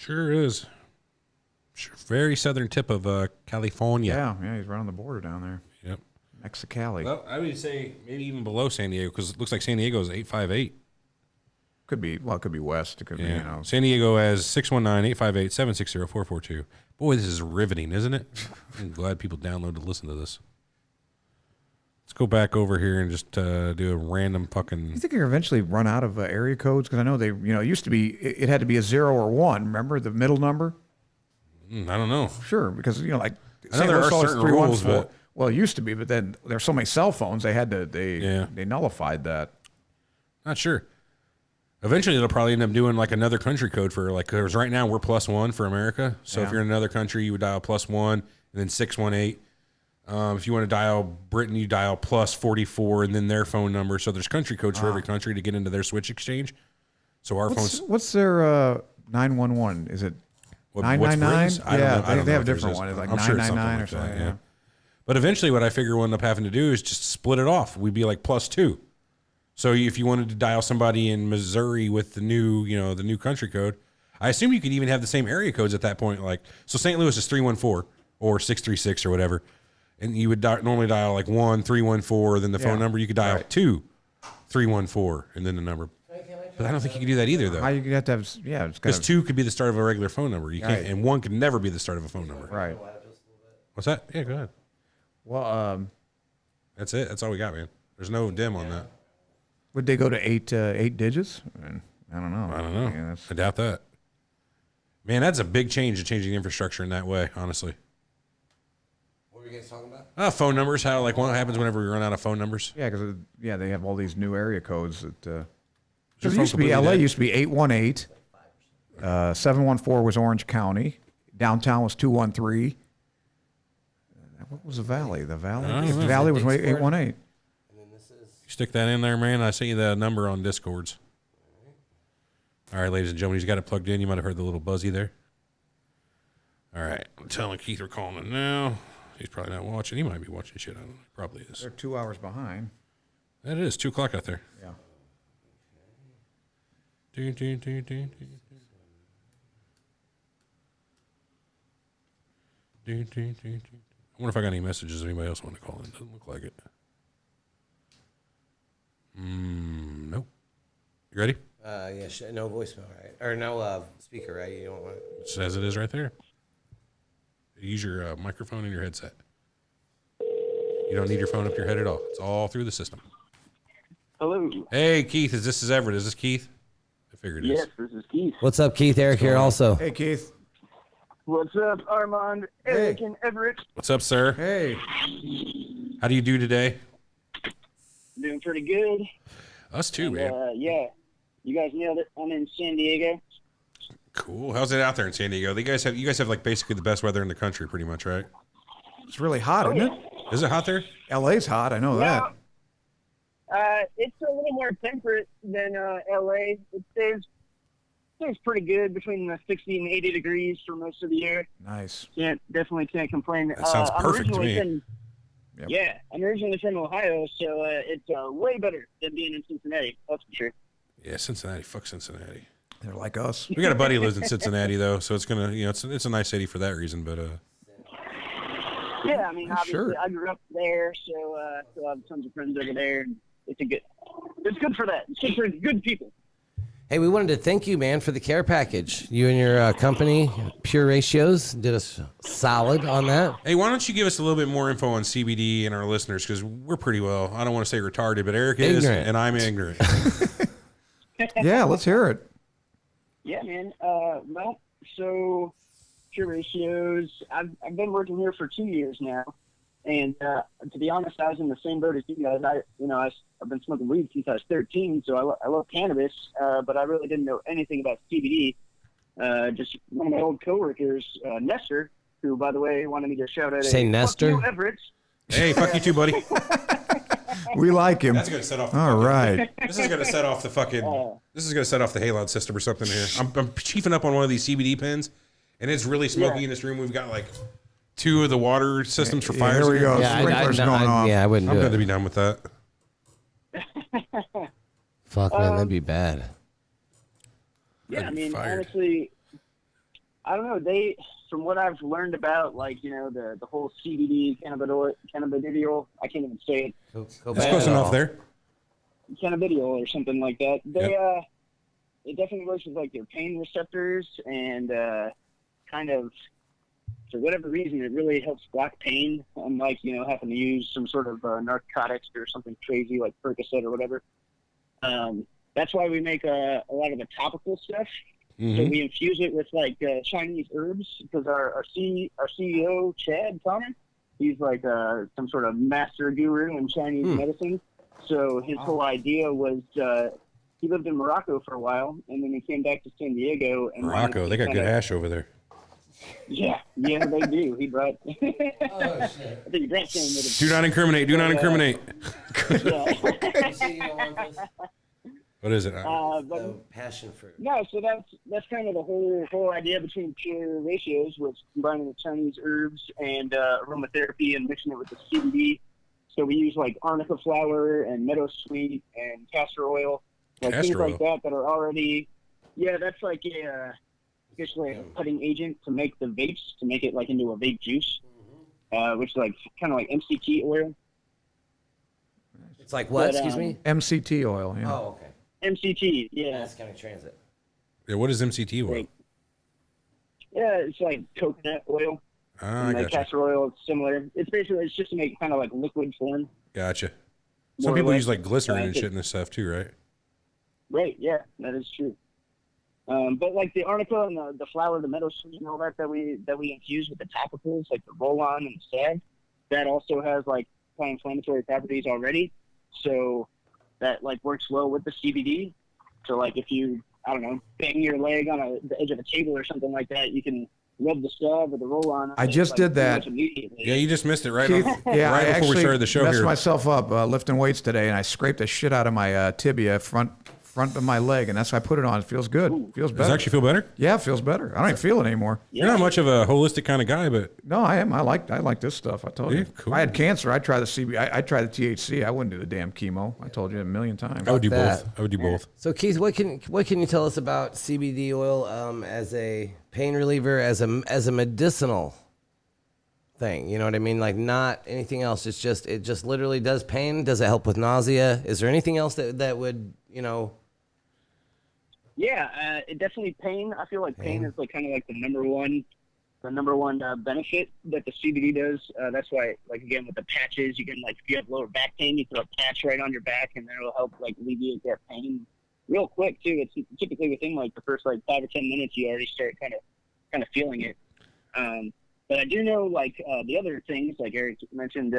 Sure is. Sure, very southern tip of California. Yeah, he's right on the border down there. Yep. Mexicali. Well, I would say maybe even below San Diego because it looks like San Diego is 858. Could be, well, it could be west. It could be, you know. San Diego has 619-858-760-442. Boy, this is riveting, isn't it? I'm glad people download to listen to this. Let's go back over here and just do a random fucking. You think you're eventually run out of area codes? Because I know it used to be, it had to be a 0 or 1. Remember the middle number? I don't know. Sure, because like I know there are certain rules, but well, it used to be, but then there's so many cell phones they had to they nullified that. Not sure. Eventually, they'll probably end up doing like another country code for like because right now we're +1 for America. So if you're in another country, you would dial +1 and then 618. If you want to dial Britain, you dial +44 and then their phone number. So there's country codes for every country to get into their switch exchange. So our phones. What's their 911? Is it 999? Yeah, they have a different one. It's like 999 or something. Yeah. But eventually, what I figure we'll end up having to do is just split it off. We'd be like +2. So if you wanted to dial somebody in Missouri with the new, the new country code, I assume you could even have the same area codes at that point. Like, so St. Louis is 314 or 636 or whatever, and you would normally dial like 1314, then the phone number. You could dial 2314 and then the number. But I don't think you could do that either, though. You have to have, because 2 could be the start of a regular phone number. You can't, and 1 could never be the start of a phone number. Right. What's that? Yeah, go ahead. Well, that's it. That's all we got, man. There's no dim on that. Would they go to eight digits? I don't know. Yeah, I doubt that. Man, that's a big change to changing the infrastructure in that way, honestly. What were you guys talking about? Phone numbers. How what happens whenever we run out of phone numbers? Yeah, because they have all these new area codes that. Because it used to be LA used to be 818, 714 was Orange County, downtown was 213. What was the Valley? The Valley was 818. Stick that in there, man. I sent you the number on Discords. All right, ladies and gentlemen, he's got it plugged in. You might have heard the little buzzy there. All right, I'm telling Keith we're calling him now. He's probably not watching. He might be watching shit. I don't know. Probably is. They're 2 hours behind. That is 2 o'clock out there. Yeah. I wonder if I got any messages. Anybody else want to call in? Doesn't look like it. Nope. You ready? Yeah, no voicemail, right? Or no speaker, right? You don't want It says it is right there. Use your microphone and your headset. You don't need your phone up your head at all. It's all through the system. Hello. Hey, Keith. Is this Everett? Is this Keith? I figured it is. Yes, this is Keith. What's up, Keith? Eric here also. Hey, Keith. What's up, Armand, Eric, and Everett? What's up, sir? Hey. How do you do today? Doing pretty good. Us too, man. Yeah, you guys nailed it. I'm in San Diego. Cool. How's it out there in San Diego? You guys have like basically the best weather in the country, pretty much, right? It's really hot, isn't it? Is it hot there? LA's hot. I know that. It's a little more temperate than LA. It stays pretty good between the 60 and 80 degrees for most of the year. Nice. Definitely can't complain. That sounds perfect to me. Yeah, I'm originally from Ohio, so it's way better than being in Cincinnati. That's for sure. Yeah, Cincinnati. Fuck Cincinnati. They're like us. We got a buddy who lives in Cincinnati though, so it's gonna, it's a nice city for that reason. But yeah, I mean, obviously, sure. I grew up there, so I have tons of friends over there, and it's good for that. It's good for good people. Hey, we wanted to thank you, man, for the care package. You and your company, Pure Ratios, did us solid on that. Hey, why don't you give us a little bit more info on CBD and our listeners, because we're pretty well, I don't want to say retarded, but Eric is, and I'm ignorant. Yeah, let's hear it. Yeah, man. Well, so Pure Ratios, I've been working here for 2 years now, and to be honest, I was in the same boat as you guys. I've been smoking weed since I was 13, so I love cannabis, but I really didn't know anything about CBD. Just one of my old coworkers, Nestor, who, by the way, wanted me to shout out. Say Nestor. Fuck you, Everett. Hey, fuck you too, buddy. We like him. That's gonna set off. All right. This is gonna set off the fucking. This is gonna set off the Halon system or something here. I'm chiefing up on one of these CBD pens, and it's really smoky in this room. We've got like 2 of the water systems for fires. Here we go. Yeah, Sprinklers going off. Yeah, I wouldn't I'm do glad to it. be done with that. Fuck, man, that'd be bad. Yeah, I I'd be mean, fired. honestly, I don't know. They, from what I've learned about, like, you know, the whole CBD cannabidiol. I can't even say it. That's close enough there. Cannabidiol or something like that. They it definitely works with like your pain receptors and kind of, for whatever reason, it really helps block pain. Unlike, you know, having to use some sort of narcotics or something crazy like Percocet or whatever. That's why we make a lot of the topical stuff. Mm-hmm. So we infuse it with like Chinese herbs because our CEO Chad Connor, he's like some sort of master guru in Chinese medicine. So his whole idea was he lived in Morocco for a while, and then he came back to San Diego. And Morocco, they got good hash over there. Yeah, they do. He brought. I think he brought some with him. Do not incriminate. Do not incriminate. What is it? Passion fruit. No, so that's kind of the whole idea between pure ratios, was combining the Chinese herbs and aromatherapy and mixing it with the CBD. So we use like arnica flower and meadowsweet and castor oil, like things like that are already. Yeah, that's like basically a cutting agent to make the vapes, to make it like into a vape juice, which is like kind of like MCT oil. It's like what? Excuse me. MCT oil. Yeah. Oh, okay. MCT, yeah. Mass County Transit. Yeah, what is MCT oil? Yeah, it's like coconut oil. And like castor oil, it's similar. It's just to make kind of like liquid form. Gotcha. Some people use like glycerin and shit in this stuff too, right? Right, yeah, that is true. But like the arnica and the flower, the meadowsweet and all that we infuse with the topicals, like the roll-on and the stag, that also has like anti-inflammatory properties already. So that like works well with the CBD. So like if you, I don't know, bang your leg on the edge of a table or something like that, you can rub the stub or the roll-on. I just did that. Yeah, you just missed it right, Keith, right before we started the show messed here. myself up lifting weights today, and I scraped the shit out of my tibia, front of my leg, and that's why I put it on. It feels good. It feels better. Does it actually feel better? Yeah, it feels better. I don't even feel it anymore. You're not much of a holistic kind of guy, but no, I am. I like this stuff. I told you. Cool. If I had cancer, I'd try the CB. I tried the THC. I wouldn't do the damn chemo. I told you a million times. I would do both. I would do both. So Keith, what can you tell us about CBD oil as a pain reliever, as a medicinal thing? You know what I mean? Like not anything else. It just literally does pain. Does it help with nausea? Is there anything else that would, you know? Yeah, it definitely pain. I feel like pain is like kind of like the number one benefit that the CBD does. That's why, like again, with the patches, you can like if you have lower back pain, you put a patch right on your back, and then it'll help like alleviate that pain real quick too. It's typically within like the first like 5 or 10 minutes, you already start kind of feeling it. But I do know like the other things, like Eric mentioned,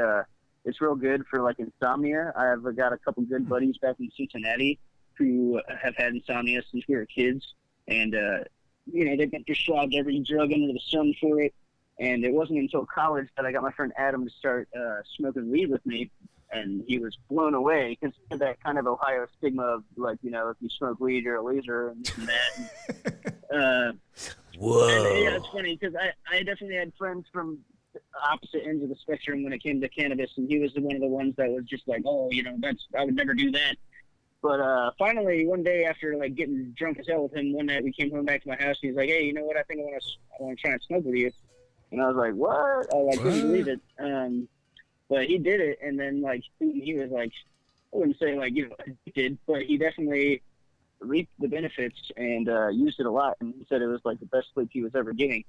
it's real good for like insomnia. I've got a couple good buddies back in Cincinnati who have had insomnia since we were kids, and you know, they've been prescribed every drug under the sun for it. And it wasn't until college that I got my friend Adam to start smoking weed with me, and he was blown away because of that kind of Ohio stigma of like, you know, if you smoke weed, you're a loser and this and that. Whoa! And, yeah, it's funny because I definitely had friends from opposite ends of the spectrum when it came to cannabis, and he was one of the ones that was just like, oh, you know, I would never do that. But finally, one day after like getting drunk as hell with him, one night we came home back to my house, and he's like, "Hey, you know what? I think I want to try and smoke with you." And I was like, "What?" I couldn't believe it. But he did it, and then like he was like, I wouldn't say like, you know, addicted, but he definitely reaped the benefits and used it a lot. And he said it was like the best sleep he was ever getting.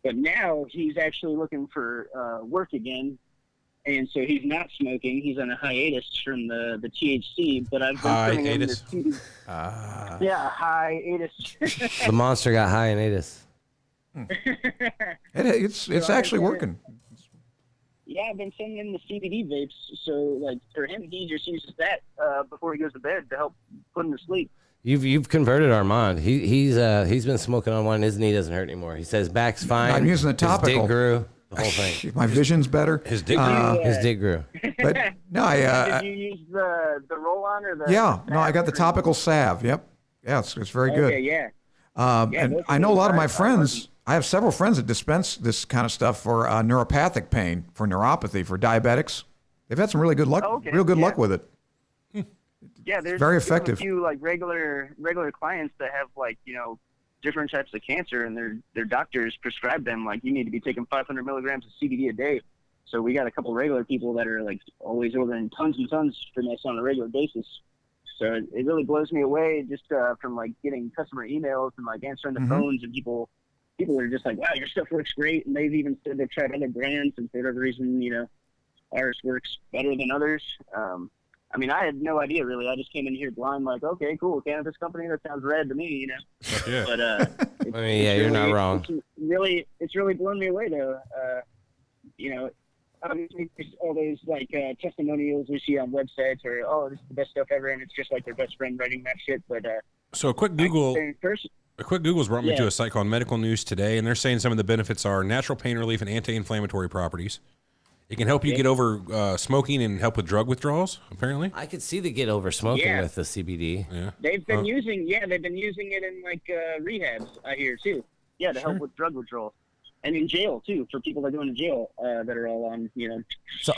But now he's actually looking for work again. And so he's not smoking. He's on a hiatus from the THC. But I've been putting him this yeah, hiatus. The monster got high in Atis. It's actually working. Yeah, I've been sending him the CBD vapes. So like for him, he just uses that before he goes to bed to help put him to sleep. You've converted Armand. He's been smoking on one. His knee doesn't hurt anymore. He says back's fine. I'm using the topical. His dick grew. The whole thing. My vision's better. His dick grew. His dick grew. But no, did you use the roll-on or the? Yeah, no, I got the topical salve. Yep. Yeah, it's very good. Okay, yeah. And I know a lot of my friends. I have several friends that dispense this kind of stuff for neuropathic pain, for neuropathy, for diabetics. They've had some really good luck, luck with it. Yeah, there's very effective. A few like regular clients that have like, you know, different types of cancer, and their doctors prescribe them like you need to be taking 500 milligrams of CBD a day. So we got a couple regular people that are like always ordering tons and tons from us on a regular basis. So it really blows me away just from like getting customer emails and like answering the phones, and people are just like, wow, your stuff works great. And they've even said they've tried other brands, and for whatever reason, ours works better than others. I mean, I had no idea really. I just came in here blind, like, okay, cool, cannabis company. That sounds rad to me, Yeah. But you're not wrong. It's really blown me away though. Obviously there's all those like testimonials we see on websites, or this is the best stuff ever, and it's just like their best friend writing that shit. But so a quick Google's brought me to a site called Medical News Today, and they're saying some of the benefits are natural pain relief and anti-inflammatory properties. It can help you get over smoking and help with drug withdrawals, apparently. I could see the get over smoking with the CBD. Yeah. They've been using it in like rehabs, I hear too. Yeah, to help with drug withdrawal. And in jail too, for people that are going to jail that are all on, hang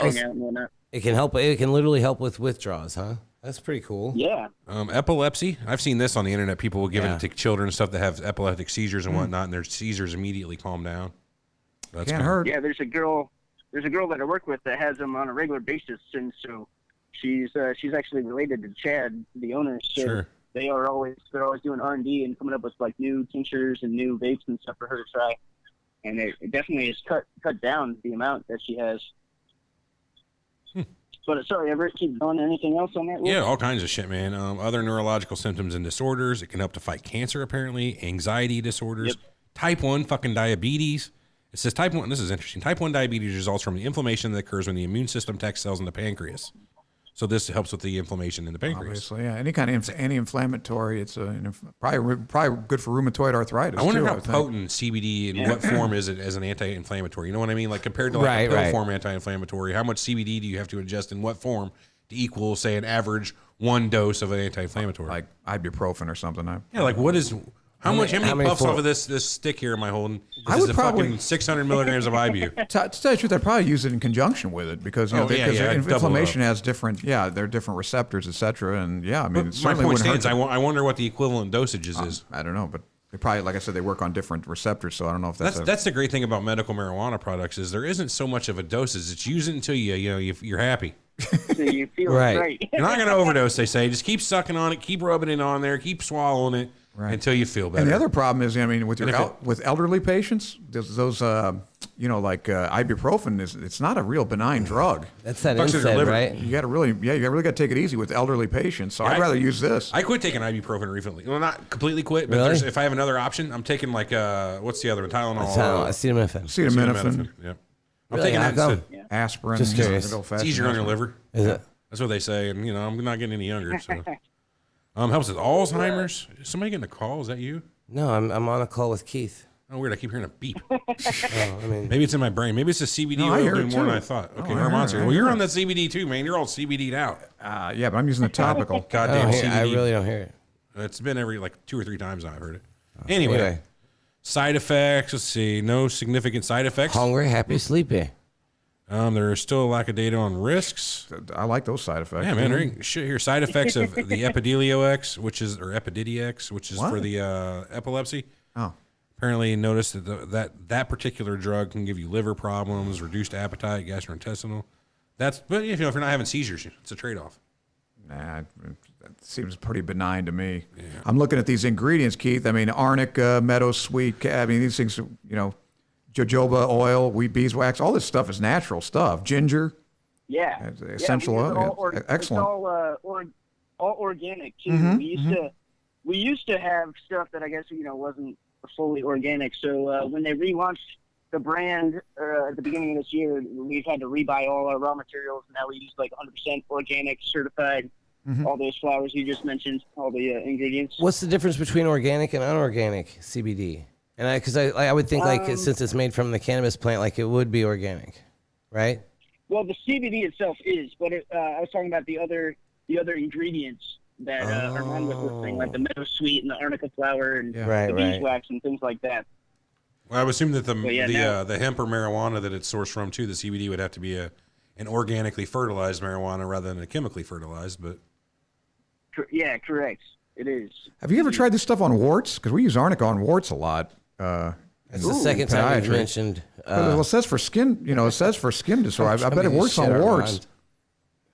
out and whatnot. It can help. It can literally help with withdrawals, huh? That's pretty cool. Yeah. Epilepsy. I've seen this on the internet. People will give it to children and stuff that have epileptic seizures and whatnot, and their seizures immediately calm down. That's Can't hurt. Yeah, there's a girl that I work with that has them on a regular basis, and so she's actually related to Chad, the owner. So Sure. they're always doing R&D and coming up with like new tinctures and new vapes and stuff for her to try. And it definitely has cut down the amount that she has. But sorry, Everett, keep going. Anything else on that list? Yeah, all kinds of shit, man. Other neurological symptoms and disorders. It can help to fight cancer, apparently. Anxiety disorders. Type 1 fucking diabetes. It says type 1, this is interesting. Type 1 diabetes results from the inflammation that occurs when the immune system attacks cells in the pancreas. So this helps with the inflammation in the pancreas. Obviously, yeah. Any kind of anti-inflammatory, it's probably good for rheumatoid arthritis. I wonder too, how potent CBD, in what form is it as an anti-inflammatory? You know what I mean? Like compared to like a pill form anti-inflammatory, how much CBD do you have to ingest in what form to equal, say, an average one dose of an anti-inflammatory? Like ibuprofen or something. Like what is... How many puffs off of this stick here am I holding? I would probably fucking 600 milligrams of Ibu. To tell you the truth, I'd probably use it in conjunction with it because inflammation has different there are different receptors, etc. And I mean, my point stands. I wonder what the equivalent dosages is. I don't know, but they probably, like I said, they work on different receptors. So I don't know if that's the great thing about medical marijuana products is there isn't so much of a dosage. It's use it until you're happy. So you feel right. You're not going to overdose. They say just keep sucking on it, keep rubbing it on there, keep swallowing it. Right. Until you feel better. And the other problem is, I mean, with elderly patients, those like ibuprofen it's not a real benign drug. That's that NSAID, right? You got to really got to take it easy with elderly patients. So I'd rather use this. I quit taking ibuprofen recently. Well, not completely quit, but if I have another option, I'm taking like what's the other one? Tylenol. Acetaminophen. Yep. I'm taking that instead. Aspirin. Just curious. It's easier on your liver. Is it? That's what they say, and I'm not getting any younger. So. Helps with Alzheimer's. Is somebody getting a call? Is that you? No, I'm on a call with Keith. Oh, weird. I keep hearing a beep. Maybe it's in my brain. Maybe it's the CBD oil doing more than I thought. Okay, well, you're on that CBD too, man. You're all CBD'd out. Yeah, but I'm using the topical. Goddamn CBD. I really don't hear it. It's been every 2 or 3 times now I've heard it. Anyway, side effects. Let's see. No significant side effects. Hungry, happy, sleepy. There is still a lack of data on risks. I like those side effects. Yeah, man. There ain't shit here. Side effects of the Epidiolex, which is for the epilepsy. Oh. Apparently noticed that particular drug can give you liver problems, reduced appetite, gastrointestinal. But if you're not having seizures, it's a trade-off. Nah, that seems pretty benign to me. Yeah. I'm looking at these ingredients, Keith. I mean, arnica, meadow sweet. I mean, these things, jojoba oil, wheat beeswax, all this stuff is natural stuff. Ginger. Yeah. Essential oil. Excellent. It's all organic too. Mm-hmm. We used to have stuff that I guess wasn't fully organic. So when they relaunched the brand at the beginning of this year, we've had to rebuy all our raw materials. Now we use 100% organic, certified. Mm-hmm. All those flowers you just mentioned, all the ingredients. What's the difference between organic and unorganic CBD? And because I would think since it's made from the cannabis plant, it would be organic, right? Well, the CBD itself is, but I was talking about the other ingredients that are on with this thing, like the meadow sweet and the arnica flower and the beeswax and things like that. Well, I would assume that the hemp or marijuana that it's sourced from too, the CBD would have to be an organically fertilized marijuana rather than a chemically fertilized, but. Yeah, correct. It is. Have you ever tried this stuff on warts? Because we use arnica on warts a lot. It's the second time you've mentioned. Well, it says for skin. You know, it says for skin disorder. I bet it works on warts.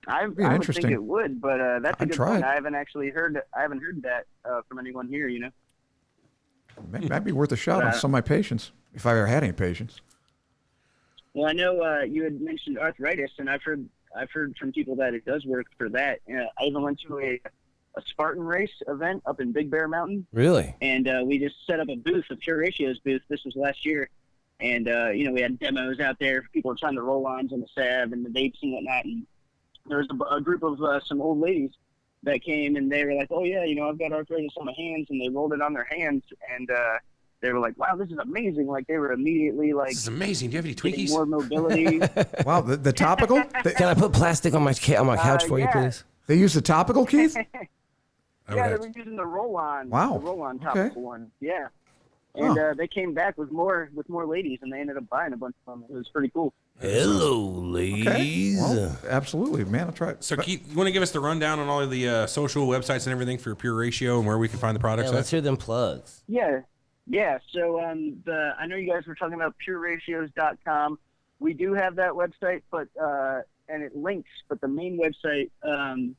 I would think it would, but that's a good point. I haven't heard that from anyone here. You know, might be worth a shot on some of my patients if I ever had any patients. Well, I know you had mentioned arthritis, and I've heard from people that it does work for that. I even went to a Spartan race event up in Big Bear Mountain. Really? And we just set up a booth, a Pure Ratios booth. This was last year, and we had demos out there. People were trying the roll-ons and the salve and the vapes and whatnot. And there was a group of some old ladies that came, and they were like, "Oh yeah, I've got arthritis on my hands," and they rolled it on their hands, and they were like, "Wow, this is amazing!" Like they were immediately like, "This is amazing. Do you have any Twinkies?" More mobility. Wow, the topical. Can I put plastic on my couch for you, please? They use the topical, Keith. Yeah, they were using the roll-on. Wow. The roll-on topical one. Yeah. And they came back with more ladies, and they ended up buying a bunch of them. It was pretty cool. Hello, ladies. Well, absolutely, man. I'll try it. So, Keith, you want to give us the rundown on all of the social websites and everything for Pure Ratio and where we can find the products? Yeah, let's hear them plugs. Yeah. So I know you guys were talking about pureratios.com. We do have that website, but and it links, but the main website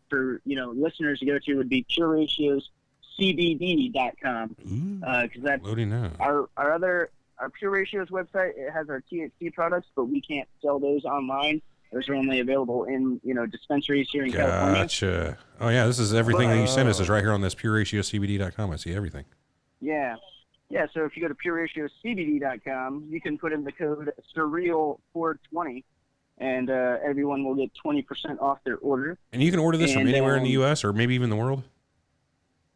for listeners to go to would be pureratioscbd.com. Because that's loading up. Our Pure Ratios website. It has our THC products, but we can't sell those online. Those are only available in dispensaries here in California. Gotcha. Oh yeah, this is everything that you sent us is right here on this pureratioscbd.com. I see everything. Yeah. Yeah, so if you go to pureratioscbd.com, you can put in the code Surreal420, and everyone will get 20% off their order. And you can order this from anywhere in the U.S. or maybe even the world?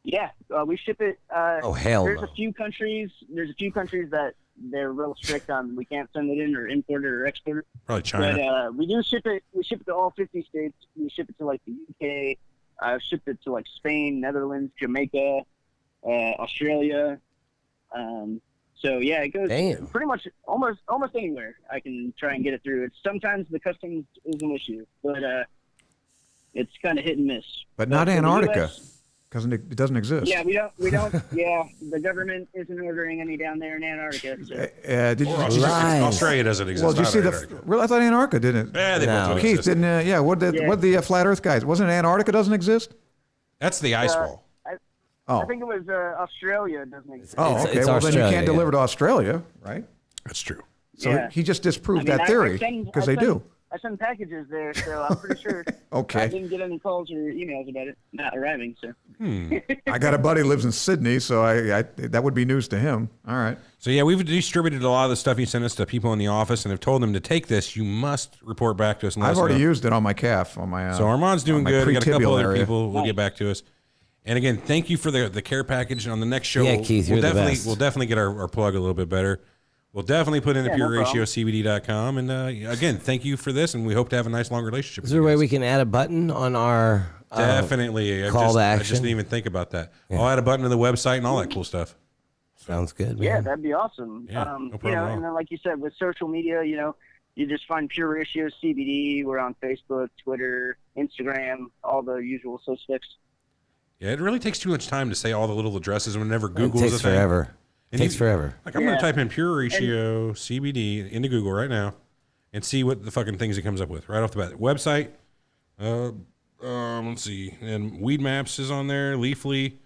Yeah, we ship it. Oh, hell There's no. a few countries that they're real strict on. We can't send it in or import it or export it. Probably China. But we do ship it. We ship it to all 50 states. We ship it to, like, the UK. I've shipped it to, like, Spain, Netherlands, Jamaica, Australia. So yeah, it goes pretty much almost anywhere I can try and get it through. It's sometimes the customs is an issue, but it's kind of hit and miss. But not Antarctica, because it doesn't exist. Yeah, we don't. Yeah, the government isn't ordering any down there in Antarctica. So. Did you Australia doesn't exist. Well, did you see Well, I thought Antarctica didn't. Yeah, they both Keith exist. didn't. What the flat Earth guys? Wasn't it Antarctica doesn't exist? That's the ice wall. I think it was Australia doesn't exist. Oh, okay. Well, then you can't deliver to Australia, right? That's true. So he just disproved that theory because they do. I send packages there, so I'm pretty sure. Okay. I didn't get any calls or emails about it not arriving. So. I got a buddy who lives in Sydney, so I that would be news to him. All right. So yeah, we've distributed a lot of the stuff you sent us to people in the office, and have told them to take this. You must report back to us. I've already used it on my calf, on my. So Armand's doing good. We got a couple other area. people. We'll get back to us. And again, thank you for the care package. On the next show, yeah, Keith, we'll you're definitely the best. we'll definitely get our plug a little bit better. We'll definitely put in the pureratiocbd.com. And again, thank you for this, and we hope to have a nice long relationship. Is there a way we can add a button on our definitely call to action? I just didn't even think about that. Yeah. I'll add a button to the website and all that cool stuff. Sounds good. Man. Yeah, that'd be awesome. Yeah, no problem at all. And then like you said, with social media, you just find Pure Ratio CBD. We're on Facebook, Twitter, Instagram, all the usual suspects. Yeah, it really takes too much time to say all the little addresses whenever Google's it takes forever. It takes forever. Like, I'm going to type in Pure Ratio CBD into Google right now and see what the fucking things it comes up with right off the bat. Website, let's see, and Weed Maps is on there, Leafly.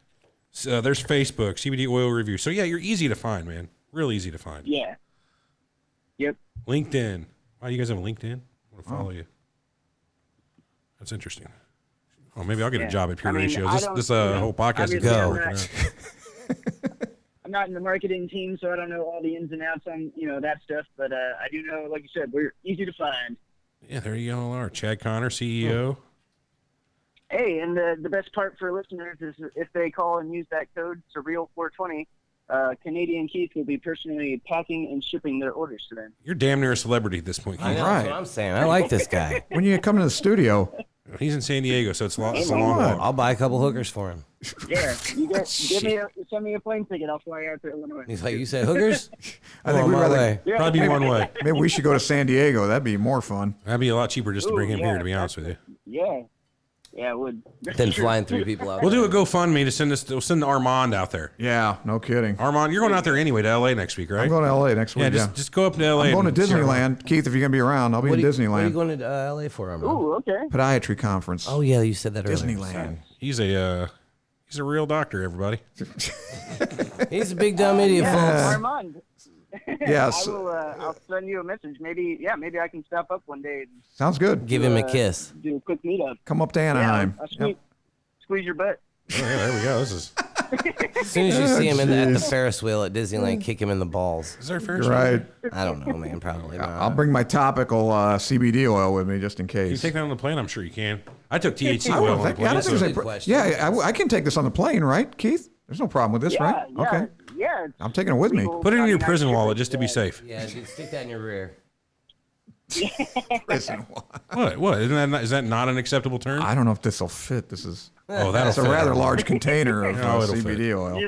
There's Facebook, CBD oil review. So yeah, you're easy to find, man. Real easy to find. Yeah. Yep. LinkedIn. Wow, you guys have a LinkedIn? I want to follow you. That's interesting. Oh, maybe I'll get a job at Pure Ratios. This whole podcast is go. I'm not in the marketing team, so I don't know all the ins and outs on that stuff. But I do know, like you said, we're easy to find. Yeah, there you all are. Chad Connor, CEO. Hey, and the best part for listeners is if they call and use that code Surreal420, Canadian Keith will be personally packing and shipping their orders to them. You're damn near a celebrity at this point. I know, that's what I'm saying. I like this guy. When you come to the studio. He's in San Diego, so it's a long haul. I'll buy a couple hookers for him. Yeah, send me a plane ticket. I'll fly out to Illinois. He's like, you said hookers? I think we'd rather probably be one way. Maybe we should go to San Diego. That'd be more fun. That'd be a lot cheaper just to bring him here, to be honest with you. Yeah. Yeah, it would. Than flying 3 people out. We'll do a GoFundMe to send this. We'll send Armand out there. Yeah, no kidding. Armand, you're going out there anyway to LA next week, right? I'm going to LA next week. Yeah, just go up to LA. I'm going to and- Disneyland. Keith, if you're going to be around, I'll be in Disneyland. What are you going to LA for, Armand? Ooh, okay. Podiatry conference. Oh yeah, you said that earlier. Disneyland. He's a real doctor, everybody. He's a big dumb idiot, folks. Armand. Yes. I will. I'll send you a message. Maybe I can stop up one day. And Sounds good. Give him a kiss. Do a quick meetup. Come up to Anaheim. Yeah, I'll squeeze your butt. Oh, yeah, there we go. This is. As soon as you see him at the Ferris wheel at Disneyland, kick him in the balls. Is there a Ferris You're wheel? right. I don't know, man. Probably not. I'll bring my topical CBD oil with me just in Can you case. take that on the plane? I'm sure you can. I took THC I oil don't on the think, plane. I don't think so- there's any question. I can take this on the plane, right, Keith? There's no problem with this, right? Okay. Yeah. I'm taking it with me. Put it in your prison wallet just to be safe. Yeah, dude, stick that in your rear. Prison What? Is that not an acceptable term? I don't know if this will fit. This is Oh, that'll it's a fit. rather large container of Oh, it'll CBD fit. oil.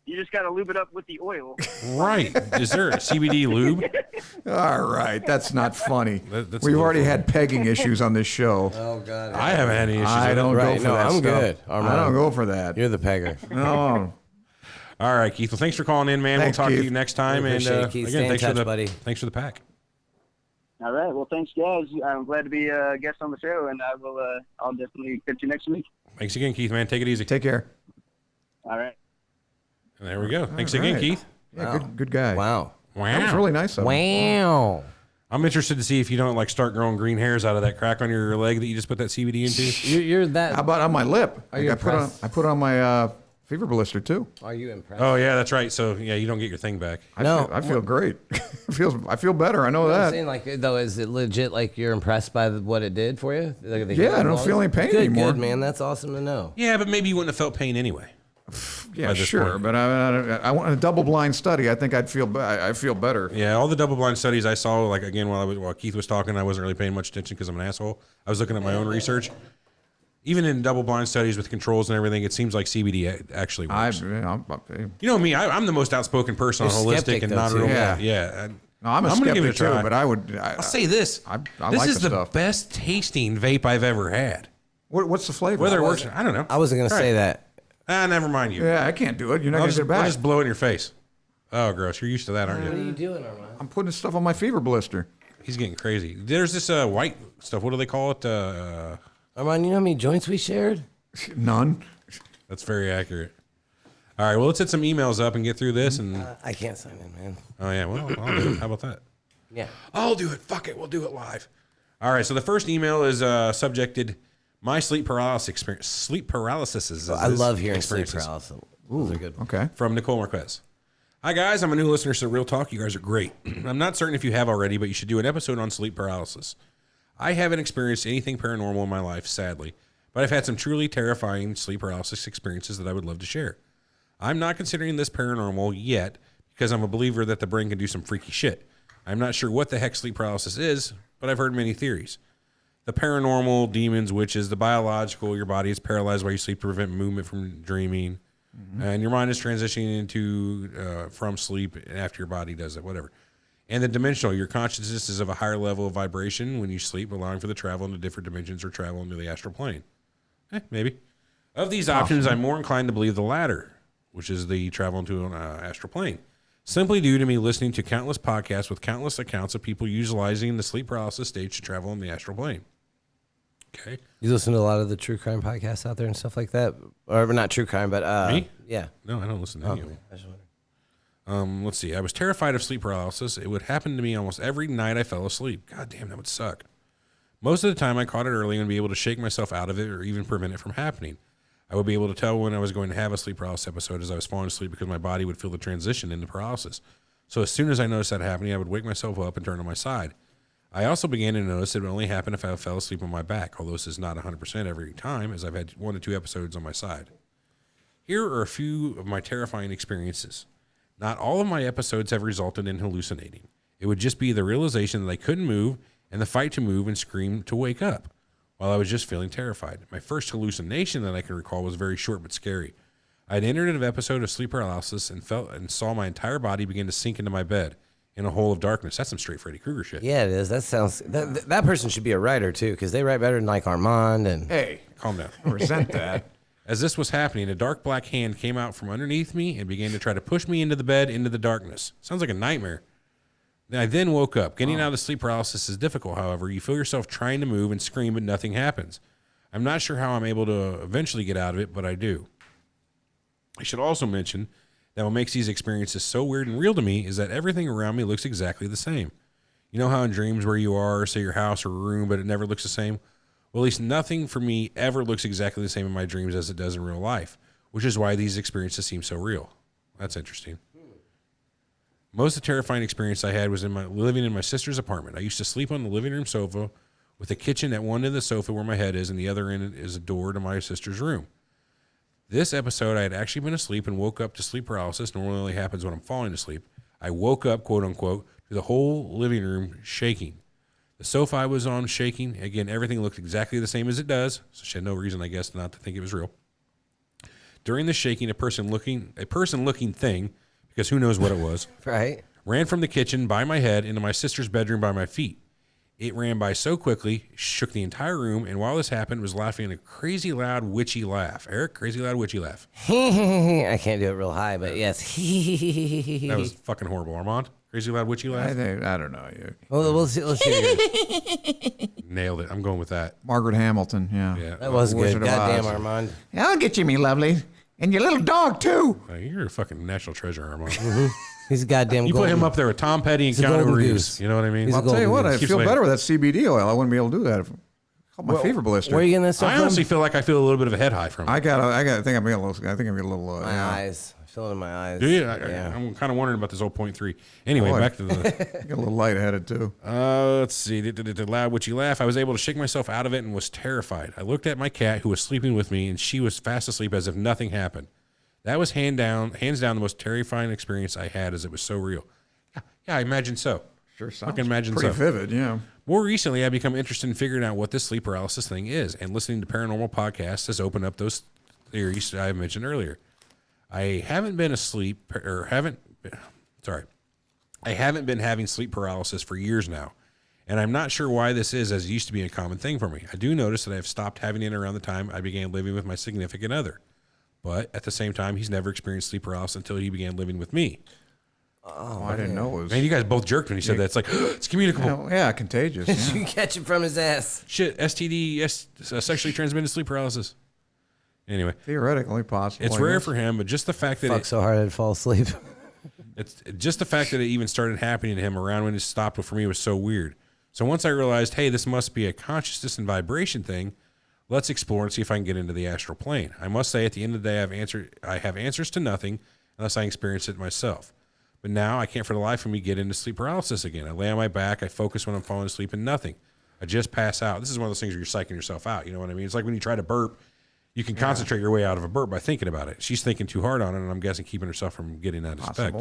You just gotta lube it up with the oil. Right. Is there a CBD lube? All right, that's not funny. That's We've a already little had pegging issues on this show. Oh God. I haven't had any issues. I with don't it. go Right, for no, that I'm stuff. good. Armand. I don't go for that. You're the pegger. No. All right, Keith. Well, thanks for calling in, man. Thanks, we'll talk Keith. to you next time. We And appreciate it, Keith. Stay again, in thanks touch, for the buddy. Thanks for the pack. All right. Well, thanks, guys. I'm glad to be a guest on the show, and I will. I'll definitely catch you next week. Thanks again, Keith. Man, take it easy. Take care. All right. And there we go. Thanks All again, right. Keith. Yeah, good guy. Wow. That was really nice of him. Wow. I'm interested to see if you don't like start growing green hairs out of that crack on your leg that you just put that CBD into. You're that. How about on my lip? Are you I put impressed? on my fever blister too. Are you impressed? Oh yeah, that's right. So yeah, you don't get your thing back. I feel great. I feel better. I know I'm that. saying, like, though, is it legit? Like, you're impressed by what it did for you? Like, the Yeah, I healing don't was? feel any pain good, anymore. Good, man. That's awesome to know. Yeah, but maybe you wouldn't have felt pain anyway. Yeah, by this sure. point. But I want a double-blind study. I think I feel better. Yeah, all the double-blind studies I saw, like again while Keith was talking, I wasn't really paying much attention because I'm an asshole. I was looking at my own research. Even in double-blind studies with controls and everything, it seems like CBD actually works. You know me, I'm the most outspoken person on You're holistic skeptic, and though, non-real. too. Yeah. No, I'm a gonna give skeptic it a too, try. but I'll say this: I this like is the the stuff. best tasting vape I've ever had. What's the flavor? Whether it works, I don't know. I wasn't going to All say right. that. Never mind you. Yeah, I can't do it. You're not I'll going to just, get it back. I'll just blow it in your face. Oh, gross! You're used to that, aren't What are you? you doing, Armand? I'm putting stuff on my fever blister. He's getting crazy. There's this white stuff. What do they call it? Armand, you know how many joints we shared? None. That's very accurate. All right, well, let's hit some emails up and get through this. And I can't sign in, man. oh yeah, well, I'll do it. How about that? Yeah. I'll do it. Fuck it, we'll do it live. All right, so the first email is subjected my sleep paralysis experience. Sleep paralysis is. I love hearing sleep experiences. paralysis. Those are good. Okay. From Nicole Marquez. Hi guys, I'm a new listener to Real Talk. You guys are great. I'm not certain if you have already, but you should do an episode on sleep paralysis. I haven't experienced anything paranormal in my life, sadly, but I've had some truly terrifying sleep paralysis experiences that I would love to share. I'm not considering this paranormal yet because I'm a believer that the brain can do some freaky shit. I'm not sure what the heck sleep paralysis is, but I've heard many theories. The paranormal, demons, witches, the biological, your body is paralyzed while you sleep to prevent movement from dreaming. And your mind is transitioning into from sleep after your body does it, whatever. And the dimensional, your consciousness is of a higher level of vibration when you sleep, allowing for the travel into different dimensions or travel into the astral plane. Maybe. Of these options, I'm more inclined to believe the latter, which is the travel into an astral plane. Simply due to me listening to countless podcasts with countless accounts of people utilizing the sleep paralysis stage to travel in the astral plane. Okay. You listen to a lot of the true crime podcasts out there and stuff like that? Or not true crime, but Me? Yeah. No, I don't listen to any of them. I just wondered. Let's see. I was terrified of sleep paralysis. It would happen to me almost every night I fell asleep. God damn, that would suck. Most of the time I caught it early and be able to shake myself out of it or even prevent it from happening. I would be able to tell when I was going to have a sleep paralysis episode as I was falling asleep because my body would feel the transition into paralysis. So as soon as I noticed that happening, I would wake myself up and turn on my side. I also began to notice it would only happen if I fell asleep on my back, although this is not 100% every time, as I've had 1 to 2 episodes on my side. Here are a few of my terrifying experiences. Not all of my episodes have resulted in hallucinating. It would just be the realization that I couldn't move and the fight to move and scream to wake up while I was just feeling terrified. My first hallucination that I can recall was very short but scary. I had entered an episode of sleep paralysis and felt and saw my entire body begin to sink into my bed. in a hole of darkness. That's some straight Freddy Krueger shit. Yeah, it is. That sounds. That person should be a writer too, because they write better than like Armand and. Hey, calm down. I resent that. As this was happening, a dark black hand came out from underneath me and began to try to push me into the bed, into the darkness. Sounds like a nightmare. I then woke up. Getting out of sleep paralysis is difficult, however. You feel yourself trying to move and scream, but nothing happens. I'm not sure how I'm able to eventually get out of it, but I do. I should also mention that what makes these experiences so weird and real to me is that everything around me looks exactly the same. You know how in dreams where you are, say your house or room, but it never looks the same? Well, at least nothing for me ever looks exactly the same in my dreams as it does in real life, which is why these experiences seem so real. That's interesting. Most of the terrifying experience I had was living in my sister's apartment. I used to sleep on the living room sofa with a kitchen at one end of the sofa where my head is, and the other end is a door to my sister's room. This episode, I had actually been asleep and woke up to sleep paralysis. Normally only happens when I'm falling asleep. I woke up, quote unquote, to the whole living room shaking. The sofa I was on shaking. Again, everything looked exactly the same as it does, so she had no reason, I guess, not to think it was real. During the shaking, a person looking thing, because who knows what it was, right, ran from the kitchen by my head into my sister's bedroom by my feet. It ran by so quickly, shook the entire room, and while this happened, was laughing a crazy loud witchy laugh. Eric, crazy loud witchy laugh. I can't do it real high, but yes. That was fucking horrible. Armand, crazy loud witchy laugh. I don't know. Well, let's hear it. Nailed it. I'm going with that. Margaret Hamilton. Yeah. Yeah. That was good. Wizard of Goddamn, Oz. Armand. I'll get you, me lovely, and your little dog too. You're a fucking national treasure, Armand. He's a goddamn. You put him up there with Tom Petty and He's a Keanu golden Reeves. goose. You know what I mean? He's a I'll tell you what, I Keeps feel playing. better with that CBD oil. I wouldn't be able to do that. Help my fever blister. Where are you getting that stuff I from? honestly feel like I feel a little bit of a head high from it. I think I'm getting a little. My eyes. I feel it in my eyes. Do you? Yeah. I'm kind of wondering about this old 0.3. Anyway, Boy. back to the. Get a little lightheaded too. Let's see. The loud witchy laugh. I was able to shake myself out of it and was terrified. I looked at my cat who was sleeping with me, and she was fast asleep as if nothing happened. That was hands down the most terrifying experience I had, as it was so real. Yeah, I imagine so. Sure sounds can imagine pretty so. vivid. Yeah. More recently, I've become interested in figuring out what this sleep paralysis thing is, and listening to paranormal podcasts has opened up those theories that I mentioned earlier. I haven't been having sleep paralysis for years now, and I'm not sure why this is, as it used to be a common thing for me. I do notice that I've stopped having it around the time I began living with my significant other, but at the same time, he's never experienced sleep paralysis until he began living with me. Oh, I didn't know it was. Man, you guys both jerked when you said that. It's like, it's communicable. Yeah, contagious. You Yeah. can catch it from his ass. Shit, STD, sexually transmitted sleep paralysis. Anyway, Theoretically possible. it's I rare guess. for him, but just the fact that Fuck so hard I'd fall asleep. it's just the fact that it even started happening to him around when it stopped for me was so weird. So once I realized, hey, this must be a consciousness and vibration thing, let's explore and see if I can get into the astral plane. I must say, at the end of the day, I have answers to nothing unless I experience it myself. But now I can't for the life of me get into sleep paralysis again. I lay on my back, I focus when I'm falling asleep, and nothing. I just pass out. This is one of those things where you're psyching yourself out. You know what I mean? It's like when you try to burp, you can concentrate your way out of a burp by thinking about it. She's thinking too hard on it, and I'm guessing keeping herself from getting that effect.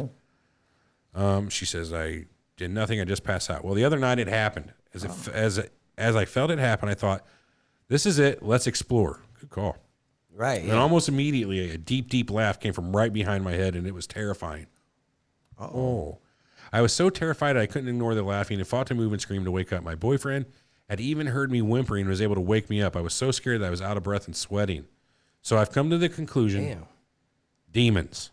She says, I did nothing. I just passed out. Well, the other night it happened. As I felt it happen, I thought, this is it. Let's explore. Good call. Right. And almost immediately, a deep, deep laugh came from right behind my head, and it was terrifying. Oh. I was so terrified I couldn't ignore the laughing and fought to move and scream to wake up. My boyfriend had even heard me whimpering and was able to wake me up. I was so scared that I was out of breath and sweating. So I've come to the conclusion, demons.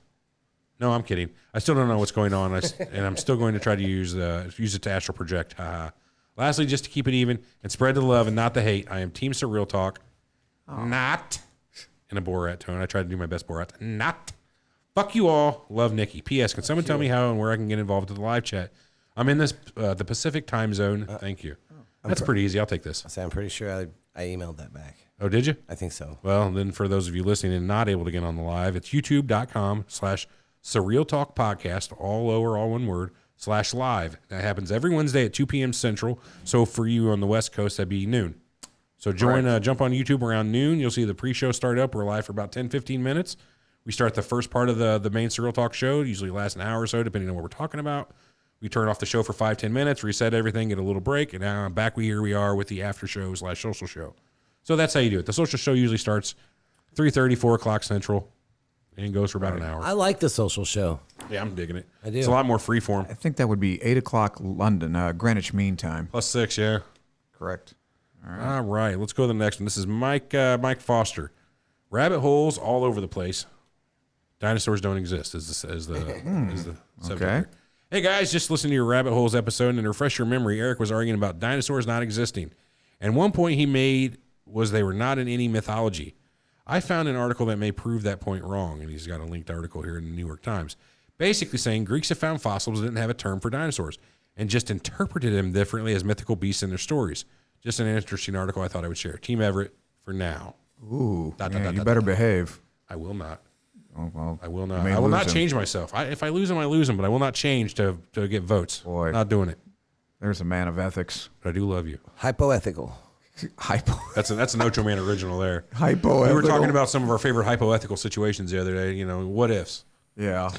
No, I'm kidding. I still don't know what's going on, and I'm still going to try to use it to astral project. Haha. Lastly, just to keep it even and spread the love and not the hate, I am Team Surreal Talk. Not in a Borat tone. I tried to do my best Borat. Not. Fuck you all. Love, Nikki. P.S. Can someone tell me how and where I can get involved with the live chat? I'm in this the Pacific time zone. Thank you. That's pretty easy. I'll take this. I'm pretty sure I emailed that back. Oh, did you? I think so. Well, then for those of you listening and not able to get on the live, it's youtube.com/Surreal Talk Podcast, all lower, all one word, /live. That happens every Wednesday at 2 p.m. Central. So for you on the West Coast, that'd be noon. So jump on YouTube around noon. You'll see the pre-show start up. We're live for about 10, 15 minutes. We start the first part of the main Surreal Talk show. It usually lasts an hour or so, depending on what we're talking about. We turn off the show for 5, 10 minutes, reset everything, get a little break, and now here we are with the after show / social show. So that's how you do it. The social show usually starts 3:30, 4 o'clock Central, and goes for about an hour. I like the social show. Yeah, I'm digging it. I do. It's a lot more freeform. I think that would be 8 o'clock London, Greenwich Mean Time. +6, yeah. Correct. All right, let's go to the next one. This is Mike Foster. Rabbit holes all over the place. Dinosaurs don't exist. Is the subject Okay. here. Hey guys, just listen to your rabbit holes episode and to refresh your memory. Eric was arguing about dinosaurs not existing, and one point he made was they were not in any mythology. I found an article that may prove that point wrong, and he's got a linked article here in the New York Times, basically saying Greeks have found fossils that didn't have a term for dinosaurs and just interpreted them differently as mythical beasts in their stories. Just an interesting article I thought I would share. Team Everett for now. Ooh, you better behave. I will not. Oh, well, I will not. I will not change myself. If I lose them, I lose them, but I will not change to get votes. Boy. Not doing it. There's a man of ethics. But I do love you. Hypoethical. That's an Ocho Man original there. Hypoethical. We were talking about some of our favorite hypoethical situations the other day. You know, what ifs. Yeah.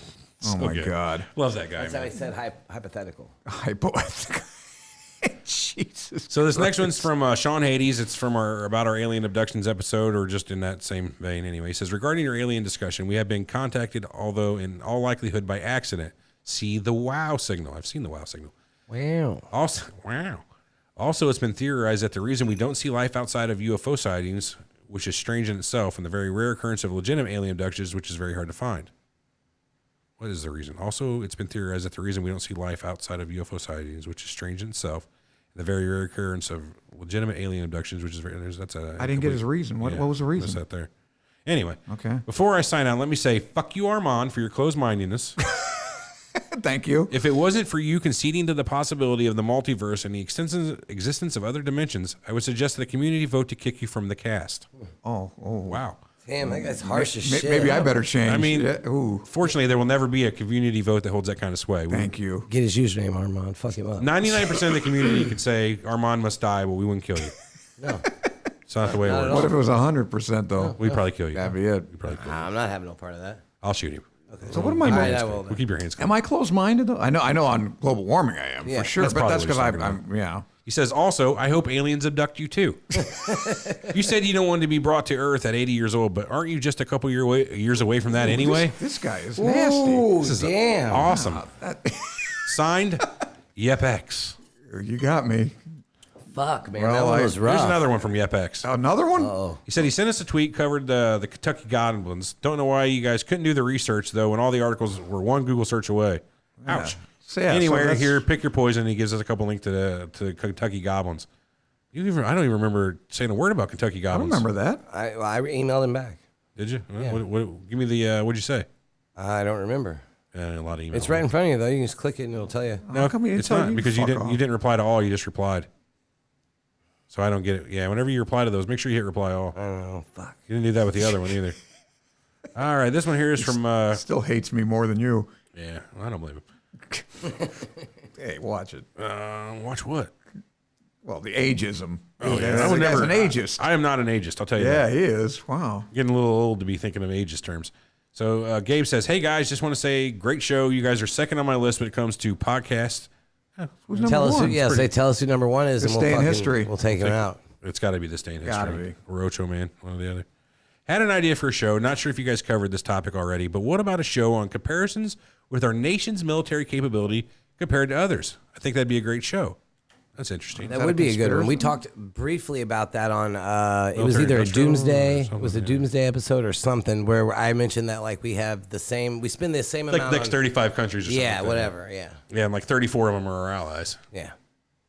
Oh, my God. Love that guy, That's man. how he said hypothetical. Hypoethical. Jesus. So this next one's from Sean Hades. It's from about our alien abductions episode, or just in that same vein anyway. He says, regarding your alien discussion, we have been contacted, although in all likelihood by accident. See the wow signal. I've seen the wow signal. Wow. Also, it's been theorized that the reason we don't see life outside of UFO sightings, which is strange in itself, and the very rare occurrence of legitimate alien abductions, which is very hard to find. What is the reason? Also, it's been theorized that the reason we don't see life outside of UFO sightings, which is strange in itself, and the very rare occurrence of legitimate alien abductions, which is very... I didn't get his reason. What was the reason? Missed that there. Anyway. Okay. Before I sign out, let me say, fuck you, Armand, for your closed-mindedness. Thank you. If it wasn't for you conceding to the possibility of the multiverse and the existence of other dimensions, I would suggest that a community vote to kick you from the cast. Oh. Wow. Damn, that guy's harsh as shit. Maybe I better change. I mean, fortunately, there will never be a community vote that holds that kind of sway. Thank you. Get his username, Armand. Fuck him up. 99% of the community could say Armand must die, but we wouldn't kill you. No. It's not the way it works. What if it was 100% though? We'd probably kill you. That'd be it. I'm not having no part of that. I'll shoot him. Okay. So what am I doing? Right, I will. We'll keep your hands clean. Am I closed-minded though? I know on global warming I am for sure, That's but that's probably because what he's I'm talking yeah. He says, also, I hope aliens abduct you too. You said you don't want to be brought to Earth at 80 years old, but aren't you just a couple years away from that anyway? This guy is nasty. Ooh, This is damn. awesome. Signed, YepX. You got me. Fuck, man. Well, that one was rough. Here's another one from YepX. Another one? Oh. He said he sent us a tweet, covered the Kentucky Goblins. Don't know why you guys couldn't do the research, though, when all the articles were one Google search away. Ouch. So, yeah, anyway, so here, pick your poison. He gives us a couple links to Kentucky Goblins. I don't even remember saying a word about Kentucky I Goblins. remember that. I emailed him back. Did you? Yeah. Give me the, what'd you say? I don't remember. A lot of emails. It's right in front of you, though. You can just click it and it'll tell you. No, come you it's tell not, you? because you Fuck didn't off. you didn't reply to all. You just replied. So I don't get it. Yeah, whenever you reply to those, make sure you hit reply all. I don't know. Fuck. You didn't do that with the other one either. All right, this one here is from... Still hates me more than you. yeah, I don't blame him. Hey, watch it. Watch what? Well, the ageism. Oh, yeah. That I would guy's never. an ageist. I am not an ageist, I'll tell you Yeah, that. he is. Wow. Getting a little old to be thinking of ageist terms. So Gabe says, hey, guys, just want to say, great show. You guys are second on my list when it comes to podcasts. Who's number Tell us who, one? yes, they tell us who number one is, This and day in fucking, history. we'll take him out. It's got to be this day in Gotta history. be. Or Ocho Man, one or the other. Had an idea for a show. Not sure if you guys covered this topic already, but what about a show on comparisons with our nation's military capability compared to others? I think that'd be a great show. That's interesting. That would be a good one. We talked briefly about that on, it was Military either a industrial or Doomsday, something, it was a yeah. Doomsday episode or something, where I mentioned that, like, we have the same, we spend the same Like amount next on, 35 countries or something. yeah, like that. whatever, yeah. Yeah, and like 34 of them are our allies. Yeah.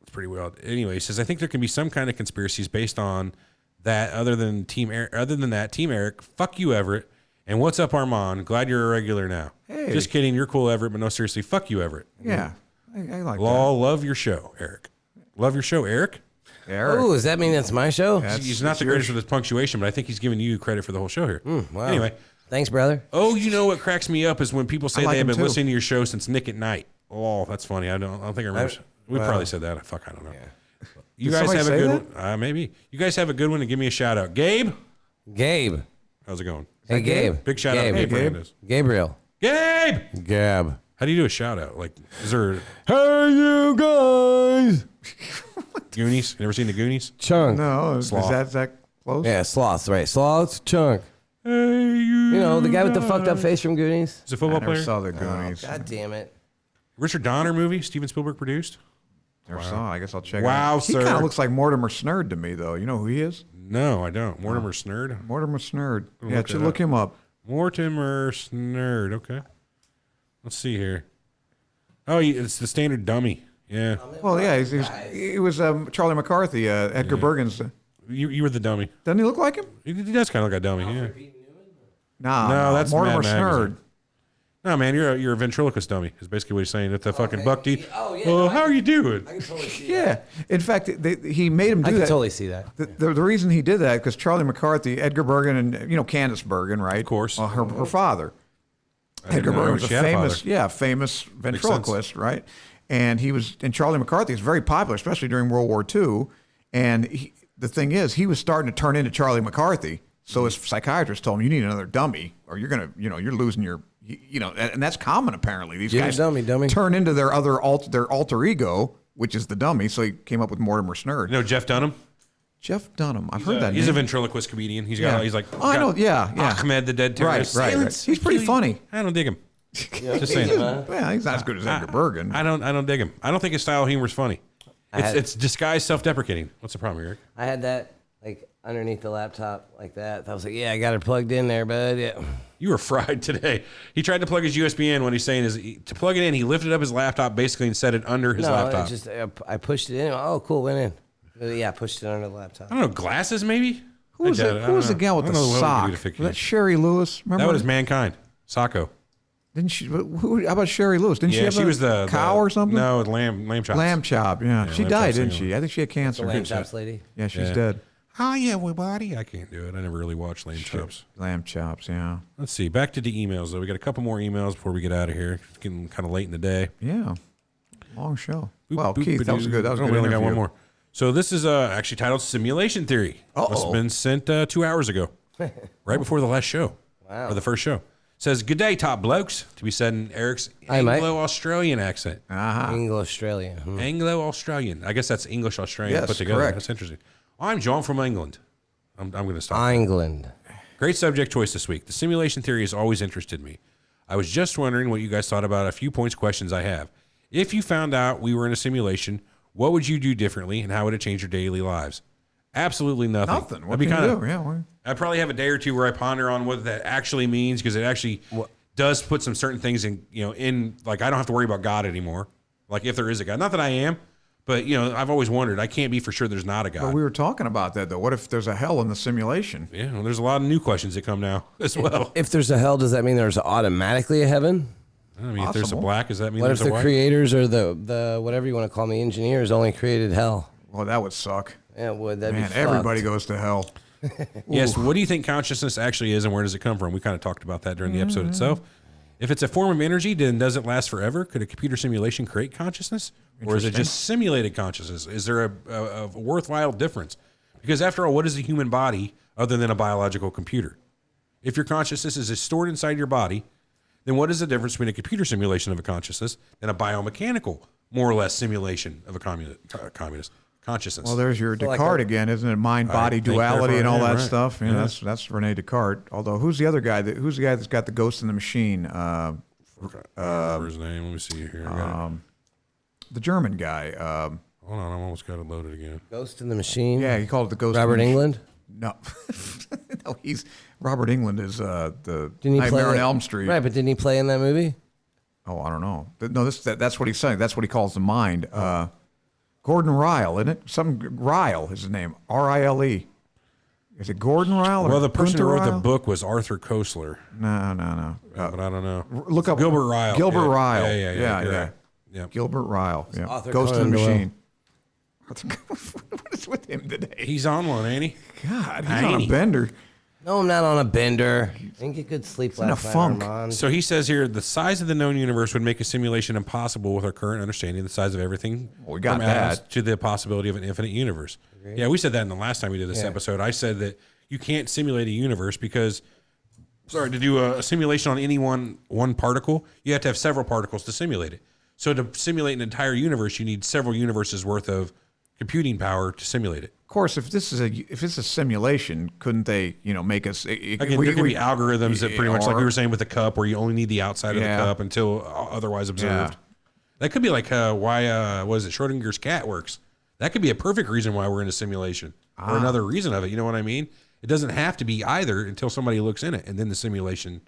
It's pretty wild. Anyway, he says, I think there can be some kind of conspiracies based on that other than Team Eric, fuck you, Everett. And what's up, Armand? Glad you're a regular now. Hey. Just kidding. You're cool, Everett, but no, seriously, fuck you, Everett. Yeah. I like Law, love your show, Eric. Love your show, Eric. that. Eric. Oh, does that mean that's my show? He's not the greatest with his punctuation, but I think he's giving you credit for the whole show here. Wow. Anyway. Thanks, brother. Oh, you know what cracks me up is when people say I like they have him been too. listening to your show since Nick at Night. Oh, that's funny. I don't think I remember. We probably said that. Fuck, I don't know. You Did guys somebody have a say good one. Maybe. You guys have a good one and give me a shout out. Gabe? Gabe. How's it going? Hey, Gabe. Big shout out to Gabe. Gabe Gabe. Fernandez. Gabriel. Gabe! Gab. How do you do a shout out? Like, is there Hey, you guys. Goonies? You ever seen the Goonies? Chunk. No, is Sloth. that close? Yeah, sloths, right. Sloths, chunk. You know, the guy with the fucked up face from Goonies. Is a football I never player? saw the Goonies. Oh, God damn it. Richard Donner movie, Steven Spielberg produced? Never saw it. I guess I'll check it Wow, out. He sir. kind of looks like Mortimer Snerd to me, though. You know who he is? No, I don't. Mortimer Snerd? Mortimer Snerd. I'll Yeah, look it look up. him up. Mortimer Snerd. Okay. Let's see here. Oh, it's the standard dummy. Yeah. Well, yeah, he was Charlie McCarthy, Edgar Bergen's. You were the dummy. Doesn't he look like him? He does kind of look like a dummy, yeah. No, that's Mortimer Mad Magazine. Snerd. No, man, you're a ventriloquist dummy. Is basically what he's saying. At the fucking buck teeth. Oh, yeah. Well, how are you doing? I can totally see Yeah. that. In fact, he made him do I can that. totally see that. The reason he did that because Charlie McCarthy, Edgar Bergen, and Candace Bergen, right? Of course. Her father. I didn't Edgar know Bergen was a she had a famous, father. famous ventriloquist, right? And Charlie McCarthy was very popular, especially during World War II. And the thing is, he was starting to turn into Charlie McCarthy. So his psychiatrist told him, you need another dummy or you're going to, you're losing your, and that's common apparently. These guys dummy. turn into their alter ego, which is the dummy. So he came up with Mortimer Snerd. You know Jeff Dunham? Jeff Dunham. I've heard that He's a name. ventriloquist comedian. He's Yeah. like, Oh, I know. Yeah. Ahmed, the dead terrorist. Right. He's pretty funny. I don't dig him. Just saying. Yeah, he's not as good as Edgar Bergen. I don't dig him. I don't think his style of humor is funny. It's disguised self-deprecating. What's the problem, Eric? I had that like underneath the laptop like that. I was like, yeah, I got it plugged in there, bud. Yeah. You were fried today. He tried to plug his USB in. What he's saying is to plug it in, he lifted up his laptop basically and set it under his laptop. Just I pushed it in. Oh, cool, went in. Yeah, I pushed it under the laptop. I don't know, glasses maybe? Who was the gal with the sock? Was that Sherry Lewis? Remember? That was Mankind. Sacco. Didn't she? How about Sherry Lewis? Didn't she have was the cow or something? No, lamb chops. Lamb chop, yeah. She lamb died, chops, didn't anyway. she? I think she had cancer. The lamb chops lady? Yeah, she's dead. Hi, everybody. I can't do it. I never really watched lamb chops. Lamb chops, yeah. Let's see. Back to the emails, though. We got a couple more emails before we get out of here. It's getting kind of late in the day. Yeah. Long show. Boop, Well, boop, Keith, that was good. That was a we good only got interview. one more. So this is actually titled Simulation Theory. Must have been sent 2 hours ago, right before the last show. Wow. Or the first show. Says, good day, top blokes, to be said in Eric's Hi, mate. Anglo-Australian accent. Anglo-Australian. Anglo-Australian. I guess that's English-Australian Yes, put together. correct. That's interesting. I'm John from England. I'm going to stop. England. Great subject choice this week. The simulation theory has always interested me. I was just wondering what you guys thought about a few questions I have. If you found out we were in a simulation, what would you do differently and how would it change your daily lives? Absolutely nothing. Nothing. What I'd be can you kinda- do? Yeah, well, I'd probably have a day or two where I ponder on what that actually means because it actually does put some certain things in like I don't have to worry about God anymore. Like if there is a God, not that I am, but I've always wondered. I can't be for sure there's not a God. but we were talking about that, though. What if there's a hell in the simulation? Yeah, well, there's a lot of new questions that come now as well. If there's a hell, does that mean there's automatically a heaven? I mean, if there's a Possible. black, does that mean What if there's a the white? creators or the whatever you want to call them, the engineers only created hell? Well, that would suck. Yeah, it would. That'd Man, be everybody fucked. goes to hell. Yes. What do you think consciousness actually is, and where does it come from? We kind of talked about that during the episode itself. If it's a form of energy, then does it last forever? Could a computer simulation create consciousness, or is it just simulated consciousness? Is there a worthwhile difference? Because after all, what is the human body other than a biological computer? If your consciousness is stored inside your body, then what is the difference between a computer simulation of a consciousness and a biomechanical, more or less, simulation of a communist consciousness? Well, there's your So like Descartes a- again, isn't it? Mind, I body, think duality, and all therefore, that yeah, right. stuff. You know, Yeah. that's Rene Descartes. Although, who's the other guy? Who's the guy that's got the ghost in the machine? I don't remember his name. Let me see here. I got it. The German guy. Hold on, I almost got it loaded again. Ghost in the Machine. Yeah, he called it the ghost. Robert in the Englund. No, no, he's Robert England is the Didn't he play Nightmare on that- Elm Street. Right, but didn't he play in that movie? Oh, I don't know. No, that's what he's saying. That's what he calls the mind. Gordon Ryle, isn't it? Some Ryle is his name. R-I-L-E. Is it Gordon Ryle? Or Well, the person who Gunther wrote the Ryle? book was Arthur Koestler, No. but I don't know. Look up Gilbert Ryle. Gilbert Yeah. Ryle. Yeah. You're yeah. right. Yeah. Gilbert Ryle. Yeah. Arthur Ghost in the Conan Doyle. Machine. What is with him today? He's on one, ain't he? God, he's Ain't on a he? bender. No, I'm not on a bender. I didn't get good sleep in a last night, funk. Armand. So he says here, the size of the known universe would make a simulation impossible with our current understanding of the size of everything. Well, we got from atoms that. to the possibility of an infinite universe. Yeah, we said that in the last time we did this episode. I said that you can't simulate a universe because, to do a simulation on any one particle, you have to have several particles to simulate it. So to simulate an entire universe, you need several universes worth of computing power to simulate it. course, if it's a simulation, couldn't they, make us? Again, there could be algorithms that pretty much, like we were saying with the cup, where you only need the outside of the cup until otherwise observed. That could be like why what is it, Schrodinger's cat works. That could be a perfect reason why we're in a simulation, or another reason of it. You know what I mean? It doesn't have to be either until somebody looks in it, and then the simulation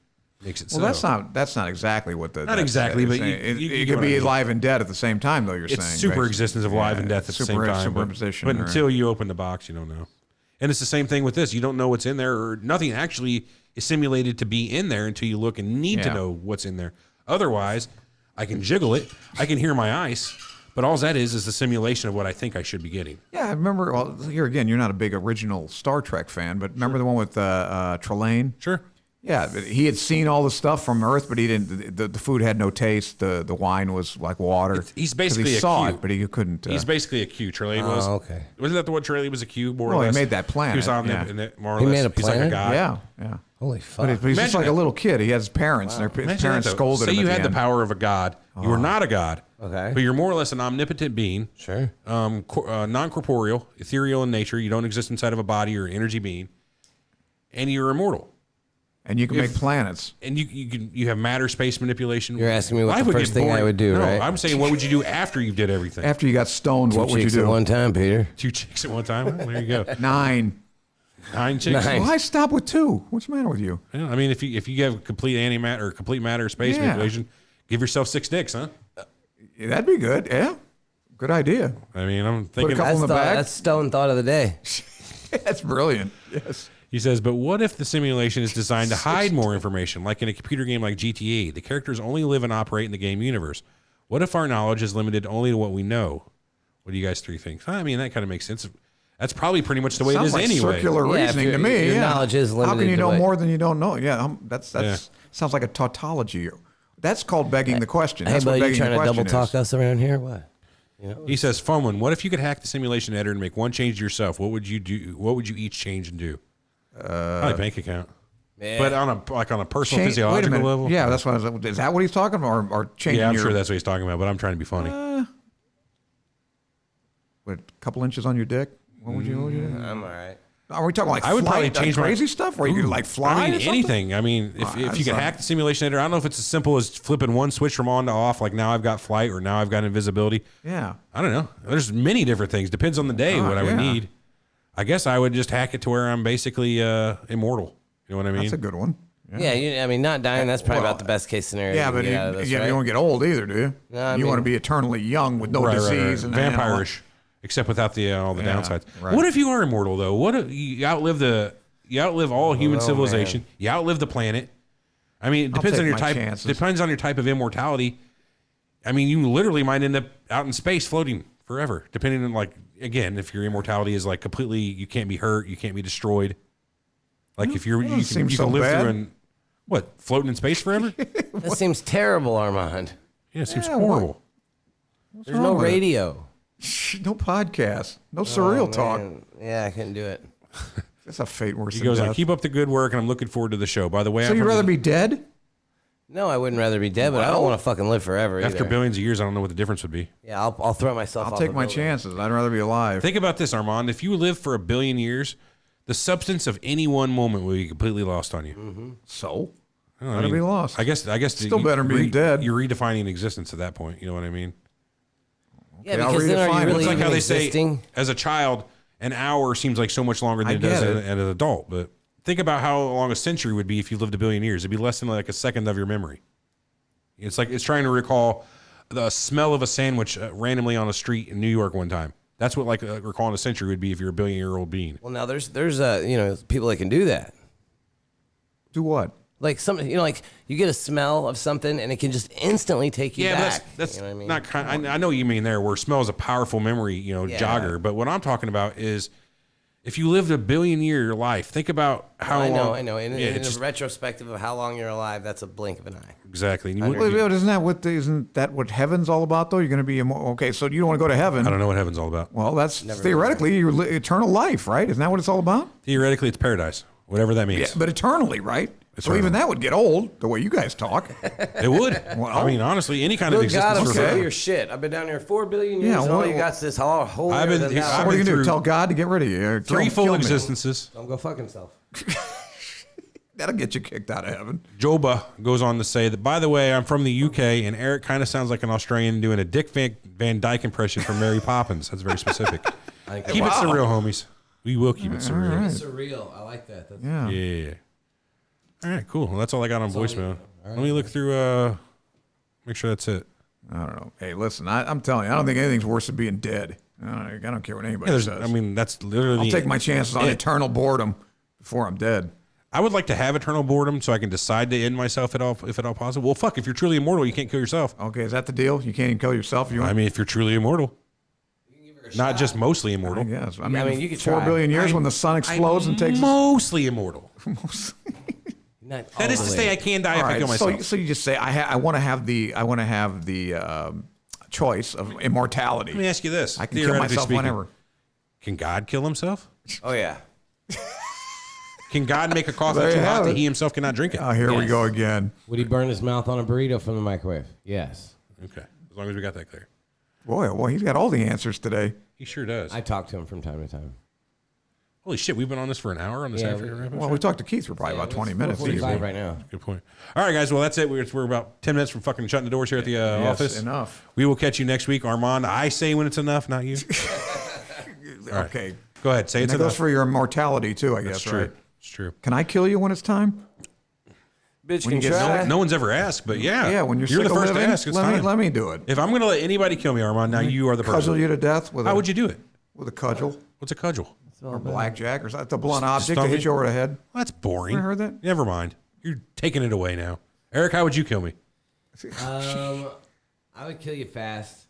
makes it. Well, so. that's not exactly what the not exactly, but it could be live and dead at the same time, though. You're saying it's super existence of live and death at the same time. Superimposition, but until you open the box, you don't know. And it's the same thing with this. You don't know what's in there, or nothing actually is simulated to be in there until you look and need to know what's in there. Otherwise, I can jiggle it, I can hear my ice, but all that is the simulation of what I think I should be getting. Yeah, I remember. Well, here again, you're not a big original Star Trek fan, but remember the one with Trelane? Sure. Yeah, he had seen all the stuff from Earth, but he didn't. The food had no taste. The wine was like water. He's basically he a saw Q. it, but he couldn't. He's basically a Q. Trelane was. Okay. Wasn't that the one? Trelane was a Q, more or Well, less. he made that planet. He was on more or less. He made a He's like a planet? god. Yeah. Holy fuck. But he's just like a little kid. He has his parents, and his Imagine parents that, though. scolded Say him. you at had the the end. power of a god. You are not a god. Okay. But you're more or less an omnipotent being. Sure. Non-corporeal, ethereal in nature. You don't exist inside of a body or energy being. And you're immortal. And you can make planets. And you have matter space manipulation. You're asking me what Life the would first get thing I boring. would do, No, right? I'm saying what would you do after you did everything? After you got stoned, what would you Chicks do? at one time, Peter. 2 chicks at one time? Well, there you go. 9. 9 chicks? Nine. Why stop with 2? What's the matter with you? Yeah, I mean, if you have complete antimatter or complete matter space manipulation, give yourself 6 dicks, huh? Yeah, that'd be good. Yeah. Good idea. I mean, I'm thinking. couple in the bag. That's Stone thought of the day. That's brilliant. Yes. He says, but what if the simulation is designed to hide more information, like in a computer game like GTA? The characters only live and operate in the game universe. What if our knowledge is limited only to what we know? What do you guys three think? I mean, that kind of makes sense. That's probably pretty much the way Sounds it is like anyway. circular reasoning to me. Your yeah. knowledge is limited. How can you to know what- more than you don't know? Yeah, that's sounds like a tautology. That's called begging the question. Hey, That's what buddy, you begging trying the to question double talk is. us around here? What? You know? He says, Fun what if you could hack the simulation editor and make one change to yourself? What would you do? What would you each change and do? Probably bank account. Yeah. But on a personal Wait a physiological minute. level? Yeah, that's what I was. Is that what he's talking about, or changing? Yeah, I'm your, sure that's what he's talking about, but I'm trying to be funny. What, a couple inches on your dick? What would you do? I'm all right. Are we talking like I would flight, probably like change crazy stuff where you could like fly? I mean, or something? anything. I mean, if you could hack the simulation editor, I don't know if it's as simple as flipping one switch from on to off, like now I've got flight or now I've got invisibility. Yeah. I don't know. There's many different things. Depends on the day what I would need. I guess I would just hack it to where I'm basically immortal. You know what I mean? That's a good one. Yeah, I mean, not dying, that's probably about the best case scenario. Yeah, you but can get out of this, right? you don't get old either, do you? No, I you mean- want to be eternally young with no disease and vampire-ish, except without the all the Yeah, downsides. right. What if you are immortal though? What if you outlive all human know, civilization? man. You outlive the planet. I mean, it I'll depends take on your my type. chances. Depends on your type of immortality. I mean, you literally might end up out in space floating forever, depending on again, if your immortality is like completely, you can't be hurt, you can't be destroyed. Like if you doesn't seem can so live bad. through and floating in space forever? That seems terrible, Armand. Yeah, it seems Yeah, horrible. There's no wrong with it? radio. No podcast. No surreal talk. Man. Yeah, I couldn't do it. That's a fate worse He than goes on, death. keep up the good work, and I'm looking forward to the show. By the way, So I'm you'd from rather the- be dead? No, I wouldn't rather be dead, but I don't want to fucking live forever after either. billions of years, I don't know what the difference would be. Yeah, I'll throw myself I'll off take a my building. chances. I'd rather be alive. Think about this, Armand. If you live for 1 billion years, the substance of any one moment will be completely lost on you. So? I don't know, Better be lost. I guess Still better being dead. You're redefining existence at that point. You know what I mean? Yeah, Okay, I'll because then are redefine you it. really It's like even how they existing? say, as a child, an hour seems like so much longer than I it does get as it. an adult. But think about how long a century would be if you lived 1 billion years. It'd be less than like a second of your memory. It's like it's trying to recall the smell of a sandwich randomly on a street in New York one time. That's what recalling a century would be if you're a billion-year-old being. Well, now there's people that can do that. Do what? Like like you get a smell of something and it can just instantly take you Yeah, back. but that's you know what I mean? not kind. I know what you mean there, where smell is a powerful memory, Yeah. jogger. But what I'm talking about is, if you lived 1 billion-year life, think about how long. I know. In Yeah, a it's just- retrospective of how long you're alive, that's a blink of an eye. exactly. And you Under- wouldn't- Isn't that what heaven's all about though? You're going to be okay. So you don't want to go to heaven. I don't know what heaven's all about. Well, that's theoretically your eternal life, right? Isn't that what it's all about? Theoretically, it's paradise, whatever that means. Yeah, but eternally, right? It's So hard. even that would get old, the way you guys talk. It would. Well, I mean, honestly, any kind of Good God, existence. I'm for sick of her. your shit. I've been down here 4 billion years, Yeah, and all what- you got's this whole I've been- year than I've that. What are you been going to do? through Tell God to get rid of you? Three full existences. Don't go fuck himself. That'll get you kicked out of heaven. Joba goes on to say that, by the way, I'm from the UK, and Eric kind of sounds like an Australian doing a Dick Van Dyke impression from Mary Poppins. That's very specific. Keep it surreal, homies. We will keep it surreal. right. Surreal. I like that. That's Yeah. Yeah. All right, cool. Well, that's all I got on voicemail. Let me look through, make sure that's it. I don't know. Hey, listen, I'm telling you, I don't think anything's worse than being dead. I don't care what anybody Yeah, says. I mean, that's literally. I'll take my chances on it. eternal boredom before I'm dead. I would like to have eternal boredom so I can decide to end myself if at all possible. Well, fuck, if you're truly immortal, you can't kill yourself. Okay, is that the deal? You can't even kill yourself? You want? I mean, if you're truly immortal. Not just mostly I immortal. guess. I mean, mean, you could 4 try. billion years when the sun explodes and takes us. Mostly immortal. not That is to say, I can die if I kill myself. So you just say I want to have the choice of immortality. Let me ask you this. I can kill theoretically myself speaking, whenever. Can God kill himself? Oh, yeah. Can God make a coffee There you too hot have that it. he himself cannot drink it? Oh, here we Yes. go again. Would he burn his mouth on a burrito from the microwave? Yes. Okay, as long as we got that clear. Boy, he's got all the answers today. He sure does. I talk to him from time to time. Holy shit, we've been on this for an hour on this Yeah, afternoon wrap-up Well, show? we talked to Keith for probably about 20 minutes. 45 easily. right now. Good point. All right, guys. Well, that's it. We're about 10 minutes from fucking shutting the doors here at the Yes, office. enough. We will catch you next week. Armand, I say when it's enough, not you. All right. Okay. Go ahead. Say And it's that goes enough. for your immortality too, I That's guess, true. right? It's true. Can I kill you when it's time? Bitch When can you get try. No one's ever asked, but yeah. Yeah, when you're the sick of first living, to ask. It's let time. me do it. If I'm going to let anybody kill me, Armand, now you are the person. Cudgel you to death with How a, would you do it? with a cudgel What's a cudgel? or blackjack or something. It's a blunt Just object to stomp hit me? you over the head. Well, that's boring. Ever heard that? Never mind. You're taking it away now. Eric, how would you kill me? I would kill you fast.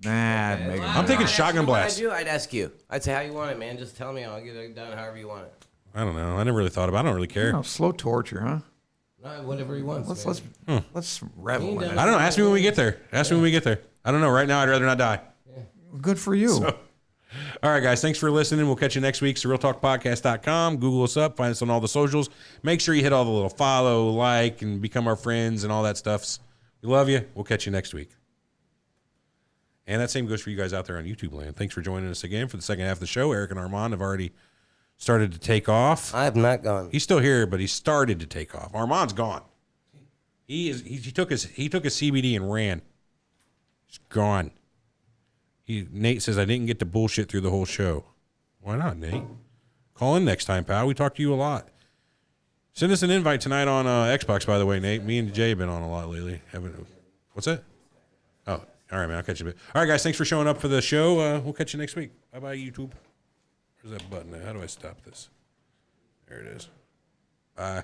Nah, make it I'm thinking shotgun blast. I'd ask you. I'd say how you want it, man. Just tell me. I'll get it done however you want it. I don't know. I never really thought about it. I don't really care. slow torture, huh? Whatever he wants. Let's revel in it. I don't know. Ask me when we get there. Ask me when we get there. I don't know. Right now, I'd rather not die. Good for you. All right, guys. Thanks for listening. We'll catch you next week. SurrealTalkPodcast.com. Google us up. Find us on all the socials. Make sure you hit all the little follow, like, and become our friends and all that stuff. We love you. We'll catch you next week. And that same goes for you guys out there on YouTube land. Thanks for joining us again for the second half of the show. Eric and Armand have already started to take off. I have not gone. He's still here, but he started to take off. Armand's gone. He took his CBD and ran. He's gone. Nate says I didn't get to bullshit through the whole show. Why not, Nate? Call in next time, pal. We talk to you a lot. Send us an invite tonight on Xbox, by the way, Nate. Me and Jay have been on a lot lately. What's that? Oh, all right, man. I'll catch you a bit. All right, guys. Thanks for showing up for the show. We'll catch you next week. Bye-bye, YouTube. Where's that button at? How do I stop this? There it is. Bye.